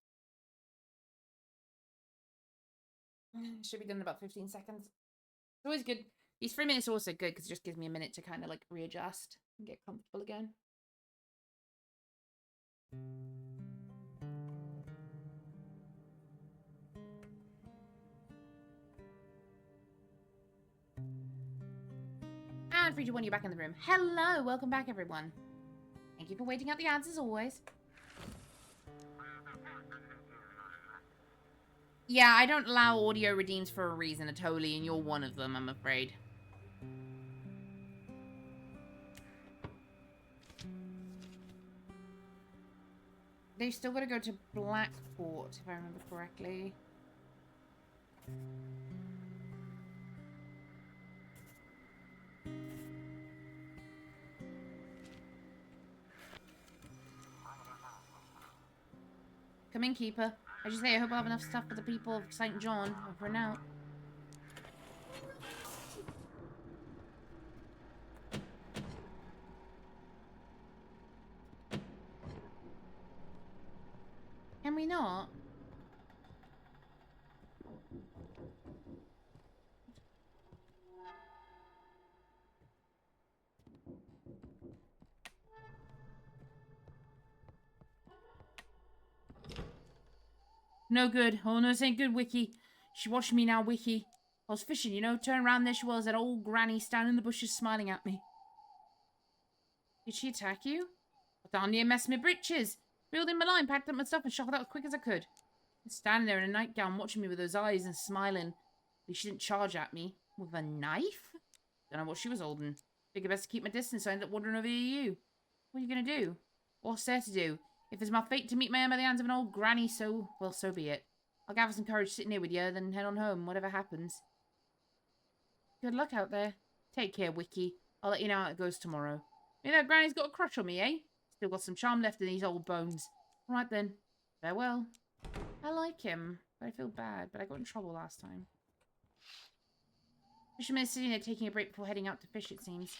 Should be done in about 15 seconds. It's always good. These 3 minutes are also good because it just gives me a minute to kind of like readjust and get comfortable again. And 3, 2, 1, you're back in the room. Hello, welcome back, everyone. Thank you for waiting out the ads as always. Yeah, I don't allow audio redeems for a reason, Atoli, and you're one of them, I'm afraid. They've still got to go to Blackport, if I remember correctly. Come in, Keeper. I just say I hope I'll have enough stuff for the people of St. John over and out. Can we not? No good. Oh, no, this ain't good, Wiki. She watching me now, Wiki. I was fishing, you know. Turn around, there she was, that old granny standing in the bushes smiling at me. Did she attack you? I darn near messed my britches. Reeled in my line, packed up my stuff and shot out as quick as I could. Standing there in a nightgown watching me with those eyes and smiling. At least she didn't charge at me. With a knife? Don't know what she was holding. Figured best to keep my distance so I ended up wandering over to you. What are you going to do? What's there to do? If it's my fate to meet my end by the hands of an old granny, so, well, so be it. I'll gather some courage sitting here with you, then head on home, whatever happens. Good luck out there. Take care, Wiki. I'll let you know how it goes tomorrow. Maybe that granny's got a crush on me, eh? Still got some charm left in these old bones. All right, then. Farewell. I like him, but I feel bad, but I got in trouble last time. Fisherman is sitting there taking a break before heading out to fish, it seems.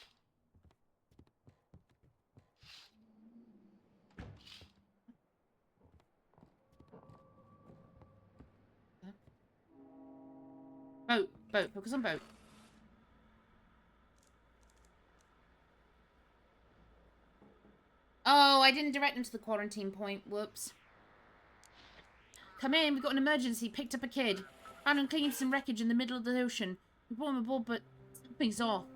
Boat. Boat. Focus on boat. Oh, I didn't direct them to the quarantine point. Whoops. Come in. We've got an emergency. Picked up a kid. Found him clinging to some wreckage in the middle of the ocean. We brought him aboard, but something's off.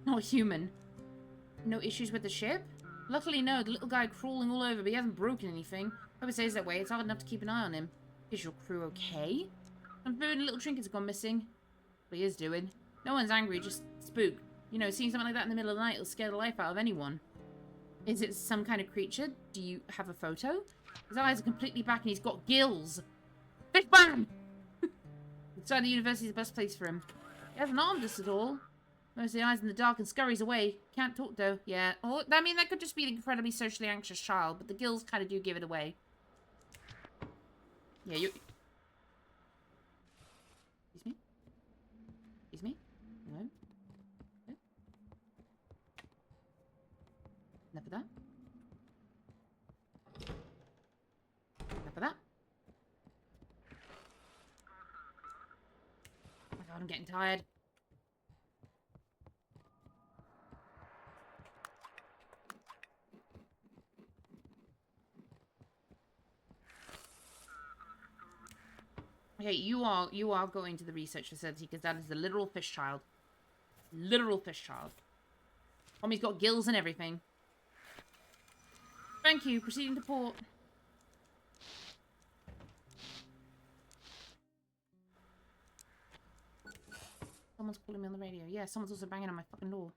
Not human. No issues with the ship? Luckily, no. The little guy crawling all over, but he hasn't broken anything. Hope it stays that way. It's hard enough to keep an eye on him. Is your crew okay? Some food and little trinkets have gone missing. What he is doing. No one's angry, just spooked. You know, seeing something like that in the middle of the night will scare the life out of anyone. Is it some kind of creature? Do you have a photo? His eyes are completely black and he's got gills. Fishman! Inside the university is the best place for him. He hasn't harmed us at all. Most of the eyes in the dark and scurries away. Can't talk though. Yeah. Oh, I mean, that could just be an incredibly socially anxious child, but the gills kind of do give it away. Yeah, you... Excuse me? Excuse me? No? No? Enough of that. Enough of that. Oh my god, I'm getting tired. Okay, you are going to the research facility because that is the literal fish child. Literal fish child. Tommy's got gills and everything. Thank you. Proceeding to port. Someone's calling me on the radio. Yeah, someone's also banging on my fucking door.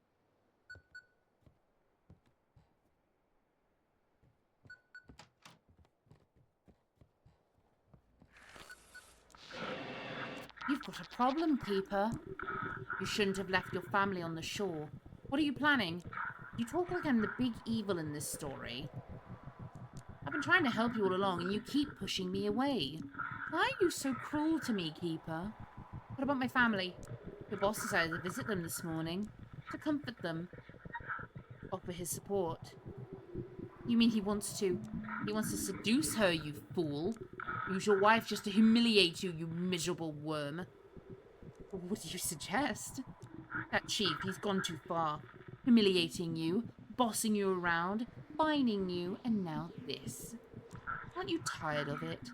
You've got a problem, Keeper. You shouldn't have left your family on the shore. What are you planning? You talk like I'm the big evil in this story. I've been trying to help you all along, and you keep pushing me away. Why are you so cruel to me, Keeper? What about my family? Your boss decided to visit them this morning. To comfort them. Offer his support. You mean he wants to seduce her, you fool? Use your wife just to humiliate you, you miserable worm. What do you suggest? That chief, he's gone too far. Humiliating you, bossing you around, fining you, and now this. Aren't you tired of it?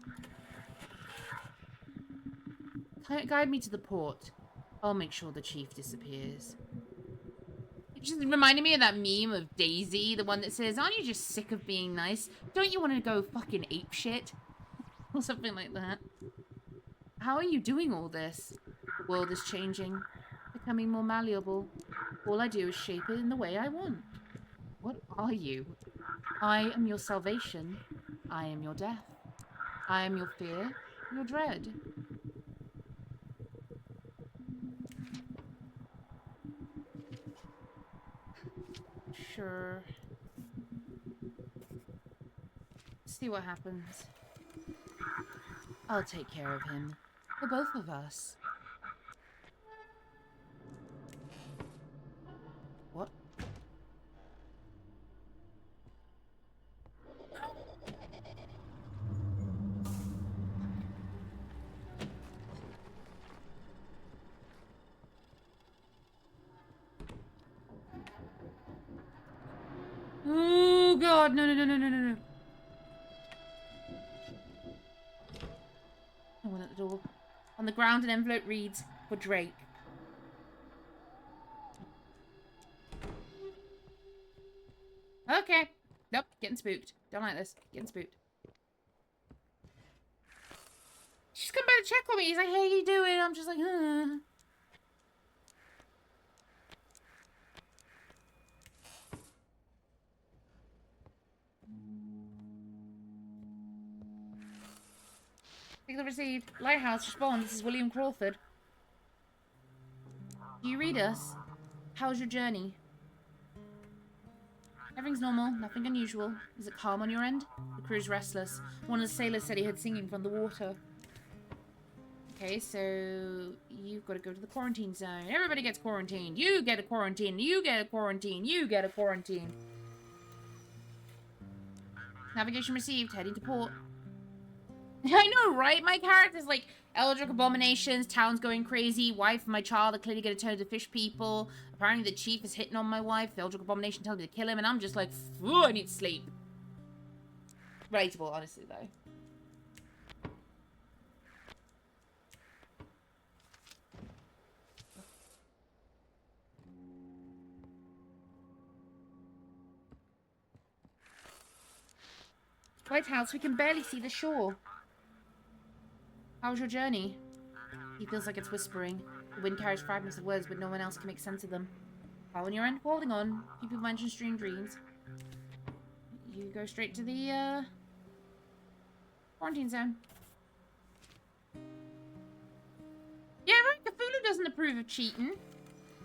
Guide me to the port. I'll make sure the chief disappears. It just reminded me of that meme of Daisy, the one that says, aren't you just sick of being nice? Don't you want to go fucking apeshit? Or something like that. How are you doing all this? The world is changing, becoming more malleable. All I do is shape it in the way I want. What are you? I am your salvation. I am your death. I am your fear, your dread. Sure. See what happens. I'll take care of him. For both of us. What? Oh god, no, no, no, no, no, no, no. No one at the door. On the ground, an envelope reads, for Drake. Okay. Nope, getting spooked. Don't like this. Getting spooked. She's come by to check on me. He's like, hey, how you doing? I'm just like, huh. Signal received. Lighthouse, respond. This is William Crawford. Do you read us? How's your journey? Everything's normal. Nothing unusual. Is it calm on your end? The crew's restless. One of the sailors said he heard singing from the water. Okay, so you've got to go to the quarantine zone. Everybody gets quarantined. You get a quarantine. You get a quarantine. You get a quarantine. Navigation received. Heading to port. I know, right? My character's like, Eldritch abominations, town's going crazy, wife and my child are clearly going to turn into fish people. Apparently the chief is hitting on my wife. The Eldritch abomination tells me to kill him, and I'm just like, ooh, I need to sleep. Relatable, honestly, though. Lighthouse, we can barely see the shore. How was your journey? He feels like it's whispering. The wind carries fragments of words, but no one else can make sense of them. How on your end? Holding on. Few people mention stream dreams. You go straight to the, quarantine zone. Yeah, right, Cthulhu doesn't approve of cheating.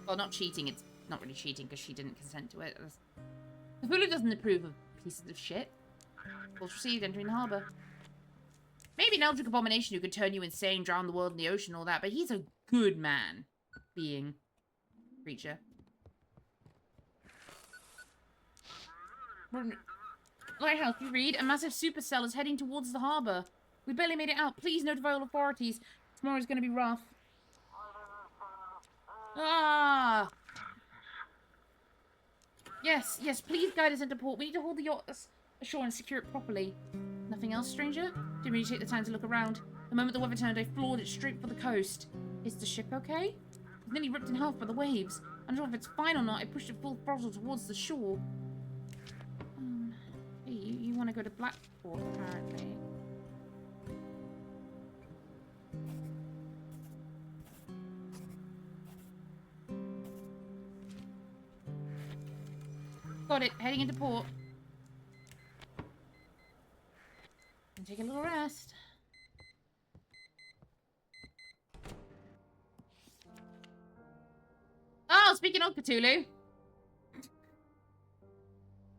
Well, not cheating, it's not really cheating because she didn't consent to it. Cthulhu doesn't approve of pieces of shit. Calls received, entering the harbour. Maybe an Eldritch abomination who could turn you insane, drown the world in the ocean, all that, but he's a good man. Being. Creature. Lighthouse, you read? A massive supercell is heading towards the harbour. We barely made it out. Please notify all authorities. Tomorrow's going to be rough. Ah! Yes, yes, please guide us into port. We need to hold the yacht ashore and secure it properly. Nothing else, stranger? Didn't really take the time to look around. The moment the weather turned, I floored it straight for the coast. Is the ship okay? It was nearly ripped in half by the waves. I'm not sure if it's fine or not. I pushed it full throttle towards the shore. Hey, you want to go to Blackport, apparently. Got it. Heading into port. And take a little rest. Oh, speaking of Cthulhu.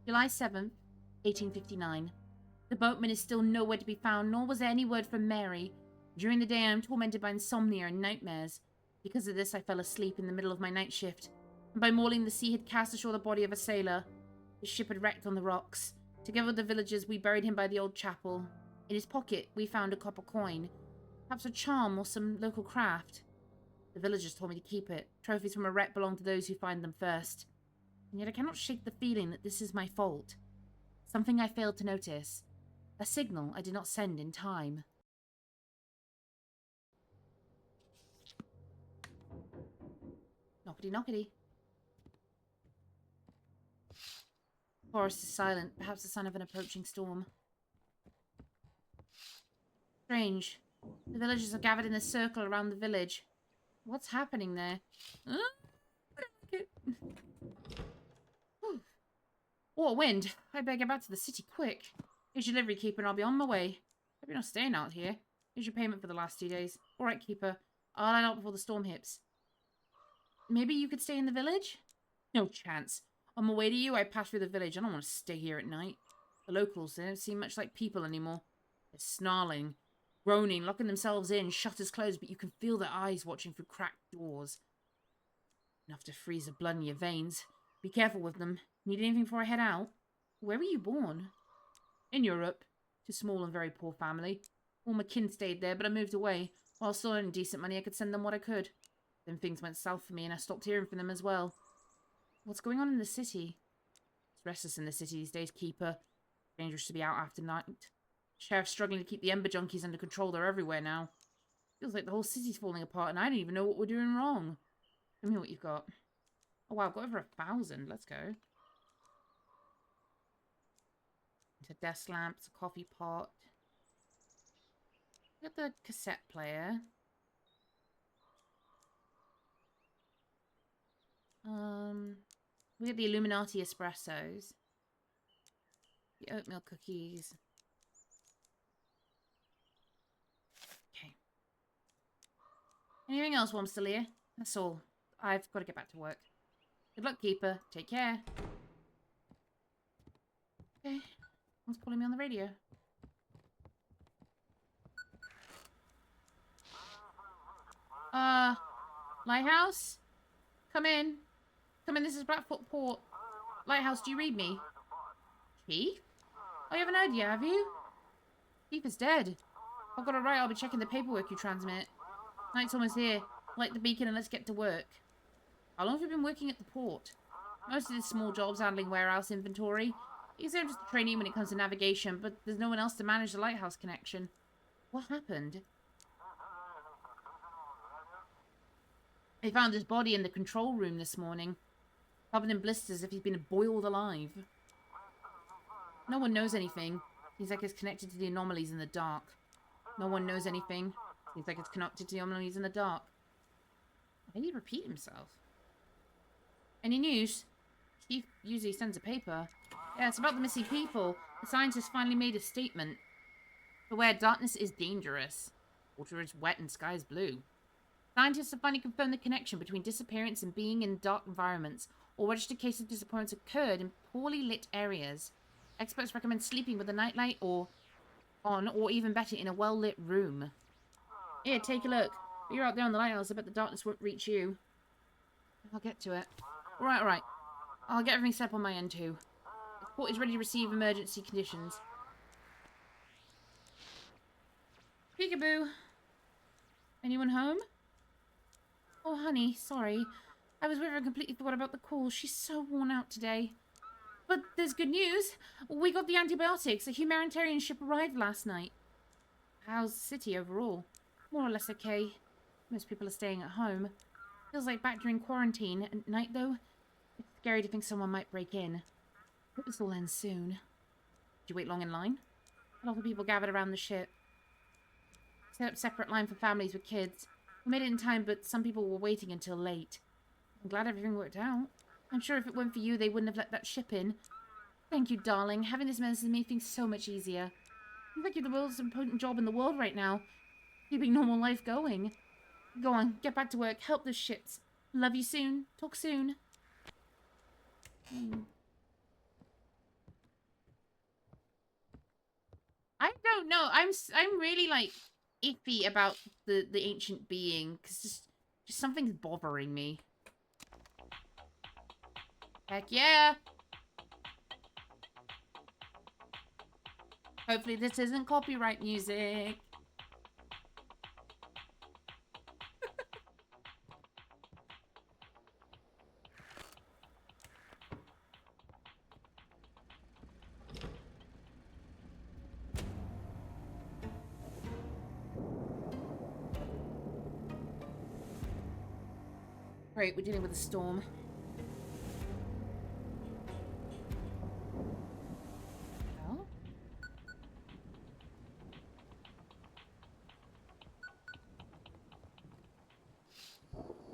July 7th, 1859. The boatman is still nowhere to be found, nor was there any word from Mary. During the day, I am tormented by insomnia and nightmares. Because of this, I fell asleep in the middle of my night shift. And by morning, the sea had cast ashore the body of a sailor. His ship had wrecked on the rocks. Together with the villagers, we buried him by the old chapel. In his pocket, we found a copper coin. Perhaps a charm or some local craft. The villagers told me to keep it. Trophies from a wreck belong to those who find them first. And yet I cannot shake the feeling that this is my fault. Something I failed to notice. A signal I did not send in time. Knockety knockety. The forest is silent, perhaps the sign of an approaching storm. Strange. The villagers are gathered in a circle around the village. What's happening there? I don't like it. Oh, a wind. I better get back to the city quick. Here's your livery, keeper, and I'll be on my way. Hope you're not staying out here. Here's your payment for the last 2 days. All right, keeper. I'll line up before the storm hits. Maybe you could stay in the village? No chance. On my way to you, I pass through the village. I don't want to stay here at night. The locals, they don't seem much like people anymore. They're snarling, groaning, locking themselves in, shutters closed, but you can feel their eyes watching through cracked doors. Enough to freeze the blood in your veins. Be careful with them. Need anything before I head out? Where were you born? In Europe. To a small and very poor family. All my kin stayed there, but I moved away. While still earning decent money, I could send them what I could. Then things went south for me, and I stopped hearing from them as well. What's going on in the city? It's restless in the city these days, keeper. Dangerous to be out after night. Sheriff's struggling to keep the Ember Junkies under control. They're everywhere now. Feels like the whole city's falling apart, and I don't even know what we're doing wrong. Tell me what you've got. Oh wow, I've got over 1,000. Let's go. Into desk lamps, a coffee pot. Got the cassette player. We got the Illuminati espressos. The oatmeal cookies. Okay. Anything else while I'm still here? That's all. I've got to get back to work. Good luck, keeper. Take care. Okay. Someone's calling me on the radio. Lighthouse? Come in. Come in, this is Blackfoot Port. Lighthouse, do you read me? Chief? Oh, you haven't heard yet, have you? Chief is dead. I've got it right, I'll be checking the paperwork you transmit. Night's almost here. Light the beacon and let's get to work. How long have you been working at the port? Most of this small job's handling warehouse inventory. You say I'm just a trainee when it comes to navigation, but there's no one else to manage the lighthouse connection. What happened? They found his body in the control room this morning. Covered in blisters as if he's been boiled alive. No one knows anything. Seems like it's connected to the anomalies in the dark. No one knows anything. Seems like it's connected to the anomalies in the dark. Why did he repeat himself? Any news? Chief usually sends a paper. Yeah, it's about the missing people. The scientist finally made a statement. Beware, darkness is dangerous. Water is wet and sky is blue. Scientists have finally confirmed the connection between disappearance and being in dark environments, or registered cases of disappearance occurred in poorly lit areas. Experts recommend sleeping with a nightlight or even better, in a well-lit room. Here, take a look. If you're out there on the lighthouse, I bet the darkness won't reach you. I'll get to it. Alright. I'll get everything set up on my end too. The port is ready to receive emergency conditions. Peekaboo. Anyone home? Oh, honey, sorry. I was with her and completely forgot about the call. She's so worn out today. But there's good news. We got the antibiotics. A humanitarian ship arrived last night. How's the city overall? More or less okay. Most people are staying at home. Feels like back during quarantine. At night, though, it's scary to think someone might break in. Hope this will end soon. Did you wait long in line? A lot of people gathered around the ship. Set up separate line for families with kids. We made it in time, but some people were waiting until late. I'm glad everything worked out. I'm sure if it weren't for you, they wouldn't have let that ship in. Thank you, darling. Having this medicine made things so much easier. I think you're the most important job in the world right now. Keeping normal life going. Go on, get back to work. Help those ships. Love you soon. Talk soon. I don't know. I'm really like iffy about the ancient being because just something's bothering me. Heck yeah. Hopefully this isn't copyright music. Great, we're dealing with a storm. Oh?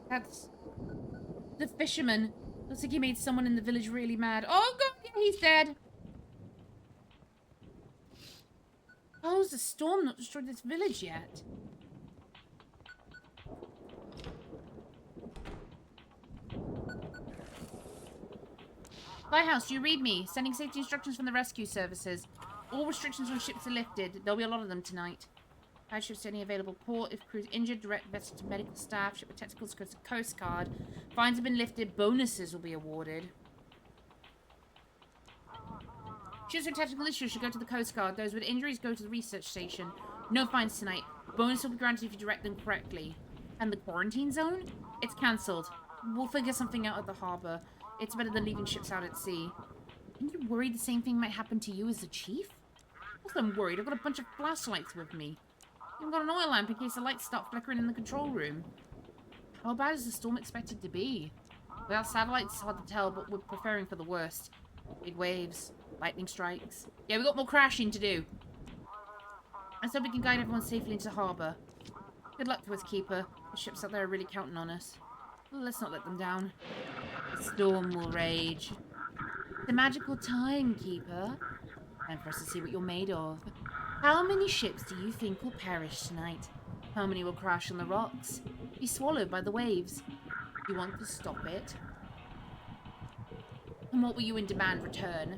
That's the fisherman. Looks like he made someone in the village really mad. Oh god, yeah, he's dead. How's the storm not destroyed this village yet? Lighthouse, do you read me? Sending safety instructions from the rescue services. All restrictions on ships are lifted. There'll be a lot of them tonight. Five ships to any available port. If crew's injured, direct vessel to medical staff. Ship with technicals goes to Coast Guard. Fines have been lifted. Bonuses will be awarded. Ships with technical issues should go to the Coast Guard. Those with injuries go to the research station. No fines tonight. Bonus will be granted if you direct them correctly. And the quarantine zone? It's cancelled. We'll figure something out at the harbour. It's better than leaving ships out at sea. Aren't you worried the same thing might happen to you as the chief? Of course I'm worried. I've got a bunch of flashlights with me. I've got an oil lamp in case the lights start flickering in the control room. How bad is the storm expected to be? Without satellites, it's hard to tell, but we're preparing for the worst. Big waves, lightning strikes. Yeah, we've got more crashing to do. Let's hope we can guide everyone safely into harbour. Good luck to us, Keeper. The ships out there are really counting on us. Let's not let them down. The storm will rage. The magical time, Keeper. Time for us to see what you're made of. How many ships do you think will perish tonight? How many will crash on the rocks? Be swallowed by the waves? You want to stop it? And what will you in demand return?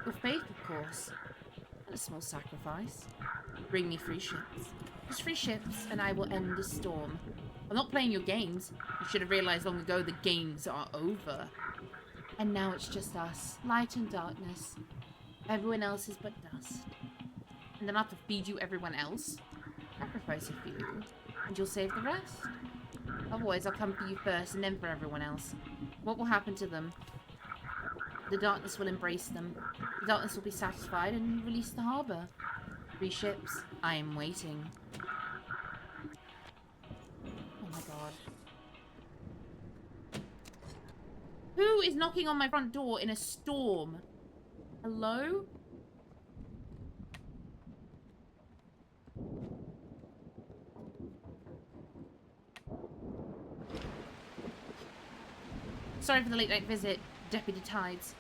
Your faith, of course. And a small sacrifice. Bring me 3 ships. Just 3 ships, and I will end the storm. I'm not playing your games. You should have realized long ago the games are over. And now it's just us, light and darkness. Everyone else is but dust. And then I have to feed you everyone else? Sacrifice a few, and you'll save the rest. Otherwise, I'll come for you first, and then for everyone else. What will happen to them? The darkness will embrace them. The darkness will be satisfied and release the harbour. 3 ships. I am waiting. Oh my god. Who is knocking on my front door in a storm? Hello? Sorry for the late night visit, Deputy Tides.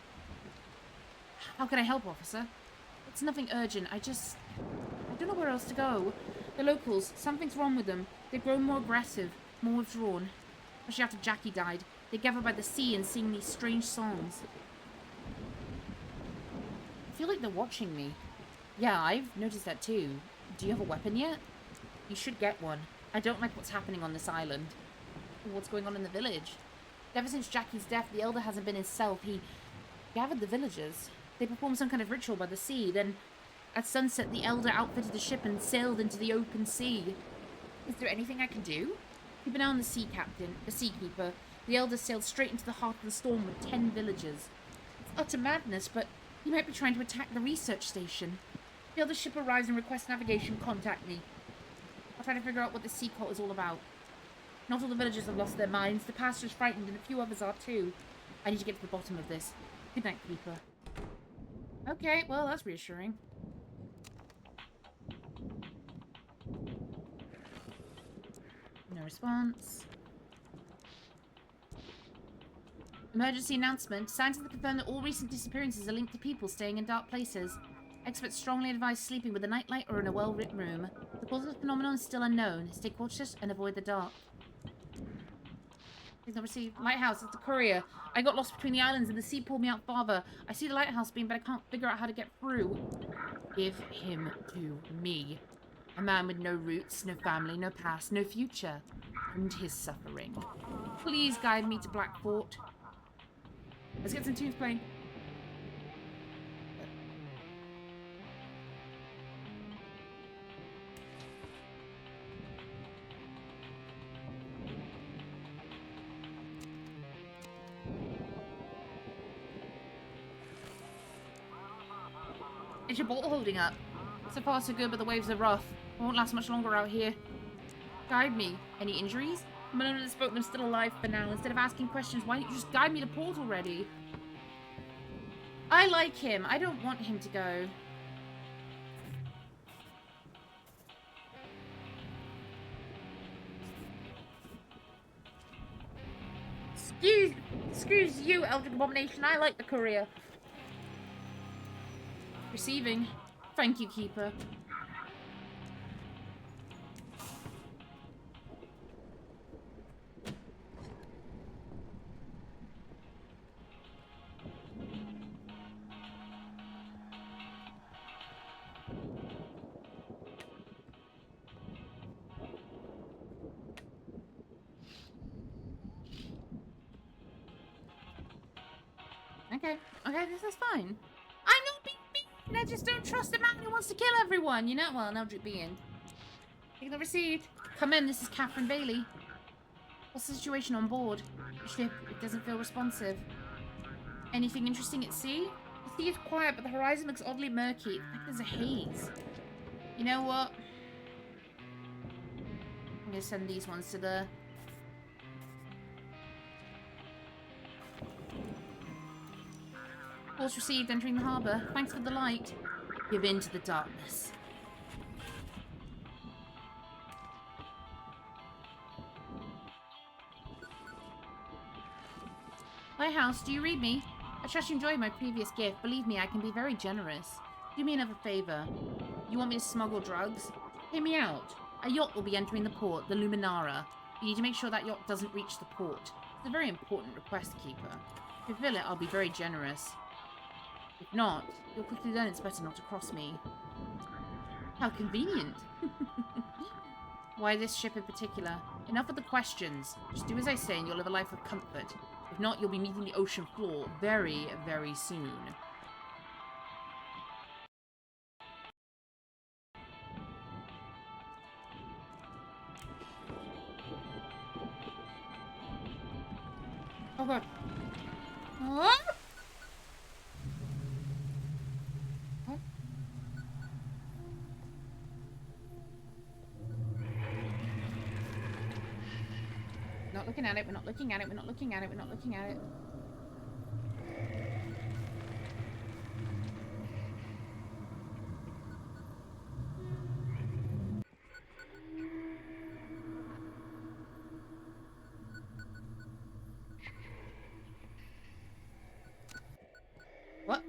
How can I help, officer? It's nothing urgent. I don't know where else to go. The locals, something's wrong with them. They've grown more aggressive, more withdrawn. Especially after Jackie died. They gather by the sea and sing these strange songs. I feel like they're watching me. Yeah, I've noticed that too. Do you have a weapon yet? You should get one. I don't like what's happening on this island. What's going on in the village? Ever since Jackie's death, the Elder hasn't been himself. He gathered the villagers. They performed some kind of ritual by the sea. Then, at sunset, the Elder outfitted the ship and sailed into the open sea. Is there anything I can do? Keep an eye on the sea captain, the seakeeper. The Elder sailed straight into the heart of the storm with 10 villagers. It's utter madness, but he might be trying to attack the research station. Feel the ship arrives and request navigation, contact me. I'll try to figure out what this sea cult is all about. Not all the villagers have lost their minds. The pastor's frightened and a few others are too. I need to get to the bottom of this. Good night, Keeper. Okay, well, that's reassuring. No response. Emergency announcement. Scientists have confirmed that all recent disappearances are linked to people staying in dark places. Experts strongly advise sleeping with a nightlight or in a well-lit room. The cause of the phenomenon is still unknown. Stay cautious and avoid the dark. Please not receive. Lighthouse, it's a courier. I got lost between the islands and the sea pulled me out farther. I see the lighthouse beam, but I can't figure out how to get through. Give him to me. A man with no roots, no family, no past, no future. And his suffering. Please guide me to Blackport. Let's get some tunes playing. Is your bolt holding up? So far so good, but the waves are rough. I won't last much longer out here. Guide me. Any injuries? Malone and Spokenham's still alive for now. Instead of asking questions, why don't you just guide me to port already? I like him. I don't want him to go. Excuse you, Eldritch Abomination. I like the courier. Receiving. Thank you, Keeper. Okay, this is fine. I'm not being mean. I just don't trust a man who wants to kill everyone. You know, well, an Eldritch being. Take the receipt. Come in, this is Catherine Bailey. What's the situation on board? The ship, it doesn't feel responsive. Anything interesting at sea? The sea is quiet, but the horizon looks oddly murky. It's like there's a haze. You know what? I'm gonna send these ones to the... Force received entering the harbour. Thanks for the light. Give in to the darkness. Lighthouse, do you read me? I trust you enjoyed my previous gift. Believe me, I can be very generous. Do me another favour. You want me to smuggle drugs? Hear me out. A yacht will be entering the port, the Luminara. You need to make sure that yacht doesn't reach the port. It's a very important request, Keeper. If you fulfill it, I'll be very generous. If not, you'll quickly learn it's better not to cross me. How convenient. Why this ship in particular? Enough of the questions. Just do as I say and you'll live a life of comfort. If not, you'll be meeting the ocean floor very, very soon. Oh god. What? Not looking at it, we're not looking at it, we're not looking at it, we're not looking at it. What?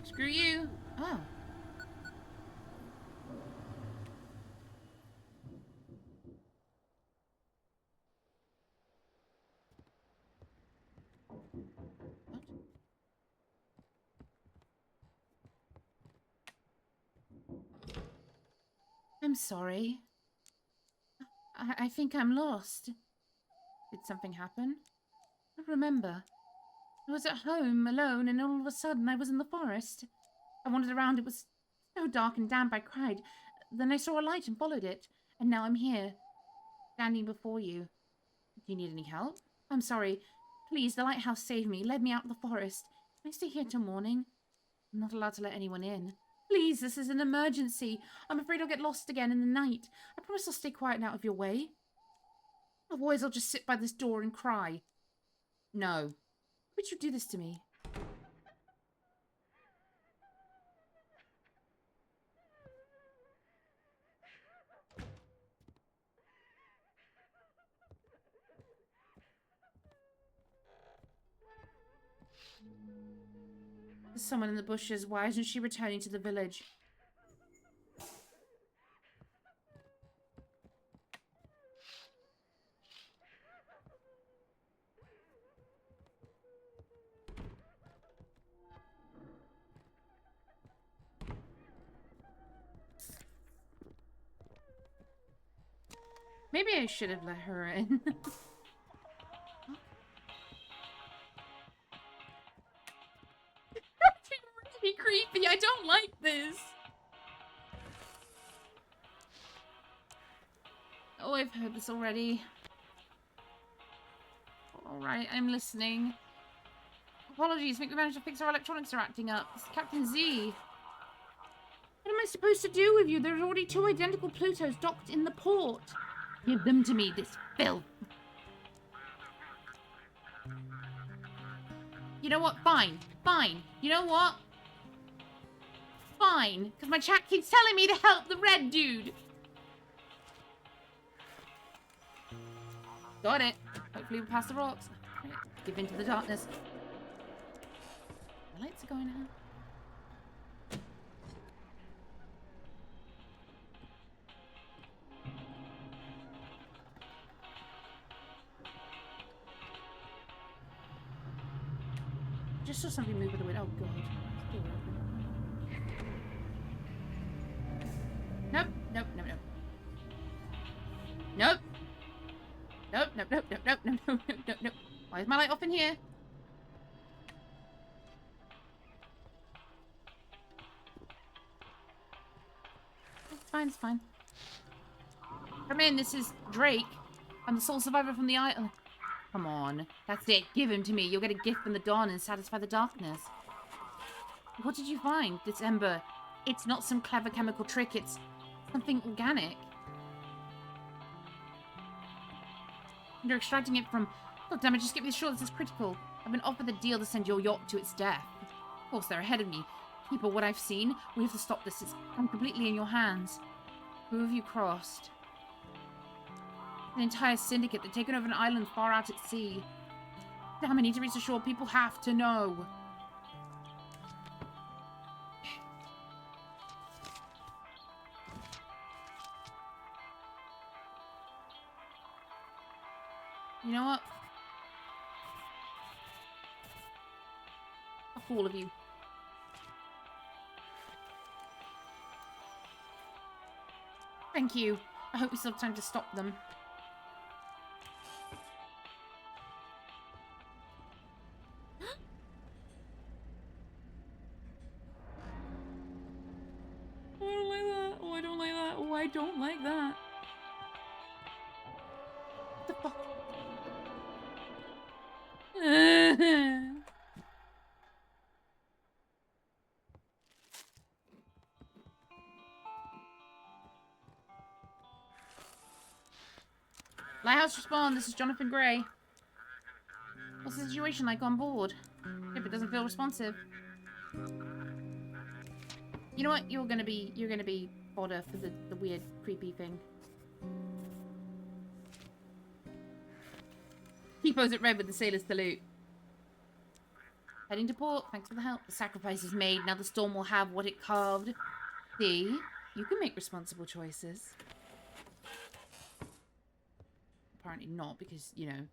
Screw you. Oh. What? I'm sorry. I think I'm lost. Did something happen? I don't remember. I was at home, alone, and all of a sudden I was in the forest. I wandered around. It was so dark and damp I cried. Then I saw a light and followed it. And now I'm here, standing before you. Do you need any help? I'm sorry. Please, the lighthouse saved me, led me out of the forest. Can I stay here till morning? I'm not allowed to let anyone in. Please, this is an emergency. I'm afraid I'll get lost again in the night. I promise I'll stay quiet and out of your way. Otherwise, I'll just sit by this door and cry. No. Why would you do this to me? There's someone in the bushes. Why isn't she returning to the village? Maybe I should have let her in. That's really creepy. I don't like this. Oh, I've heard this already. Alright, I'm listening. Apologies, I think we managed to fix our electronics are acting up. This is Captain Z. What am I supposed to do with you? There's already 2 identical Plutos docked in the port. Give them to me, this filth. You know what? Fine. Fine. You know what? Fine. Because my chat keeps telling me to help the red dude. Got it. Hopefully we'll pass the rocks. Right, give in to the darkness. The lights are going out. Just saw something move with the wind. Oh god. Nope, nope, nope, nope. Nope. Nope, nope, nope, nope, nope, nope, nope, nope, nope, nope. Why is my light off in here? It's fine, it's fine. Come in, this is Drake. I'm the sole survivor from the island. Come on. That's it. Give him to me. You'll get a gift from the dawn and satisfy the darkness. What did you find? This ember. It's not some clever chemical trick. It's something organic. You're extracting it from... Oh, damn it. Just get me sure this is critical. I've been offered the deal to send your yacht to its death. Of course, they're ahead of me. People, what I've seen, we have to stop this. I'm completely in your hands. Who have you crossed? An entire syndicate. They've taken over an island far out at sea. Damn, I need to reach the shore. People have to know. You know what? Fuck all of you. Thank you. I hope we still have time to stop them. Oh, I don't like that. Oh, I don't like that. What the fuck? Lighthouse respond. This is Jonathan Gray. What's the situation like on board? If it doesn't feel responsive. You know what? You're gonna be fodder for the weird, creepy thing. He pose it red with the sailor's salute. Heading to port. Thanks for the help. The sacrifice is made. Now the storm will have what it carved. See? You can make responsible choices. Apparently not, because, you know.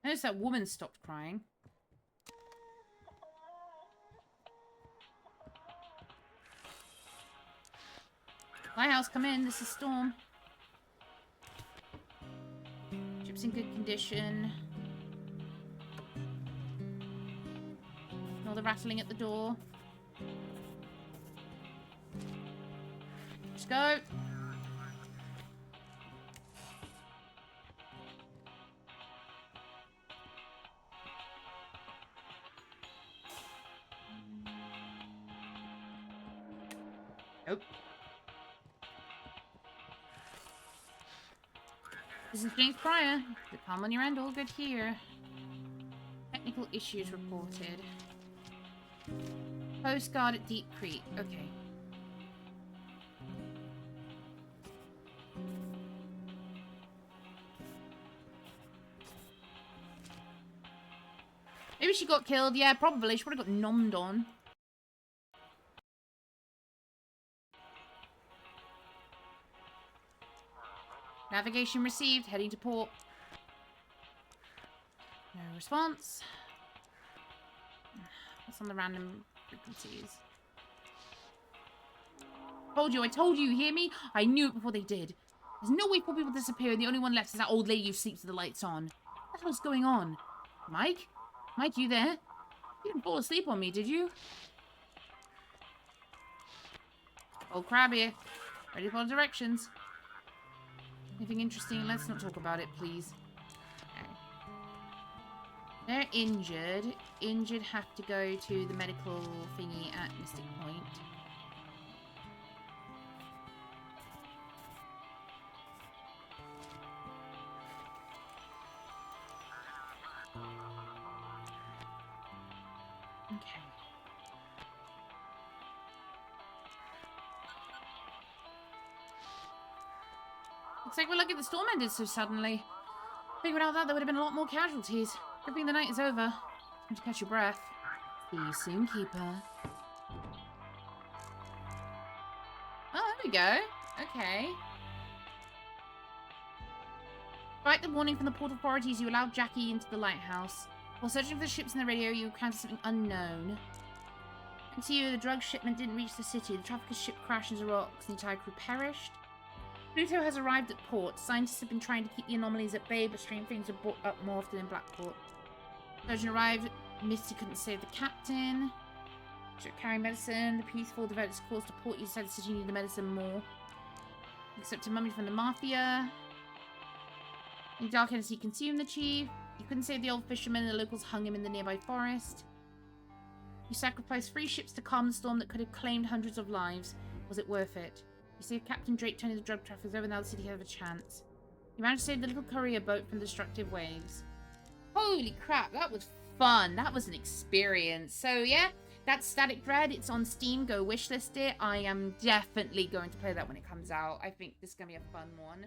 I noticed that woman stopped crying. Lighthouse, come in. This is Storm. Ship's in good condition. the rattling at the door. Let's go. Nope. This is James Pryor. The calm on your end, all good here. Technical issues reported. Coast Guard at Deep Creek. Okay. Maybe she got killed. Yeah, probably. She probably got nommed on. Navigation received. Heading to port. No response. What's on the random frequencies? I told you, you hear me? I knew it before they did. There's no way for people to disappear and the only one left is that old lady who sleeps with the lights on. What the hell's going on? Mike? Mike, you there? You didn't fall asleep on me, did you? Old crab here. Ready for directions. Anything interesting? Let's not talk about it, please. Okay. They're injured. Injured have to go to the medical thingy at Mystic Point. Okay. Looks like we're lucky the storm ended so suddenly. If we without that, there would have been a lot more casualties. Good thing the night is over. Time to catch your breath. See you soon, Keeper. Oh, there we go. Okay. Despite the warning from the port authorities, you allowed Jackie into the lighthouse. While searching for the ships in the radio, you encountered something unknown. And to you, the drug shipment didn't reach the city. The trafficker's ship crashed into rocks, and the entire crew perished. Pluto has arrived at port. Scientists have been trying to keep the anomalies at bay, but strange things are brought up more often in Blackport. Surgeon arrived. Misty couldn't save the captain. Ship carrying medicine. The peaceful devoted its course to port. You decided the city needed the medicine more. Except a mummy from the mafia. In darkness, he consumed the chief. You couldn't save the old fisherman, and the locals hung him in the nearby forest. You sacrificed 3 ships to calm the storm that could have claimed hundreds of lives. Was it worth it? You saved Captain Drake, turning the drug traffickers over, now the city had a chance. You managed to save the little courier boat from destructive waves. Holy crap, that was fun. That was an experience. So yeah, that's Static Dread. It's on Steam. Go wishlist it. I am definitely going to play that when it comes out. I think this is going to be a fun one.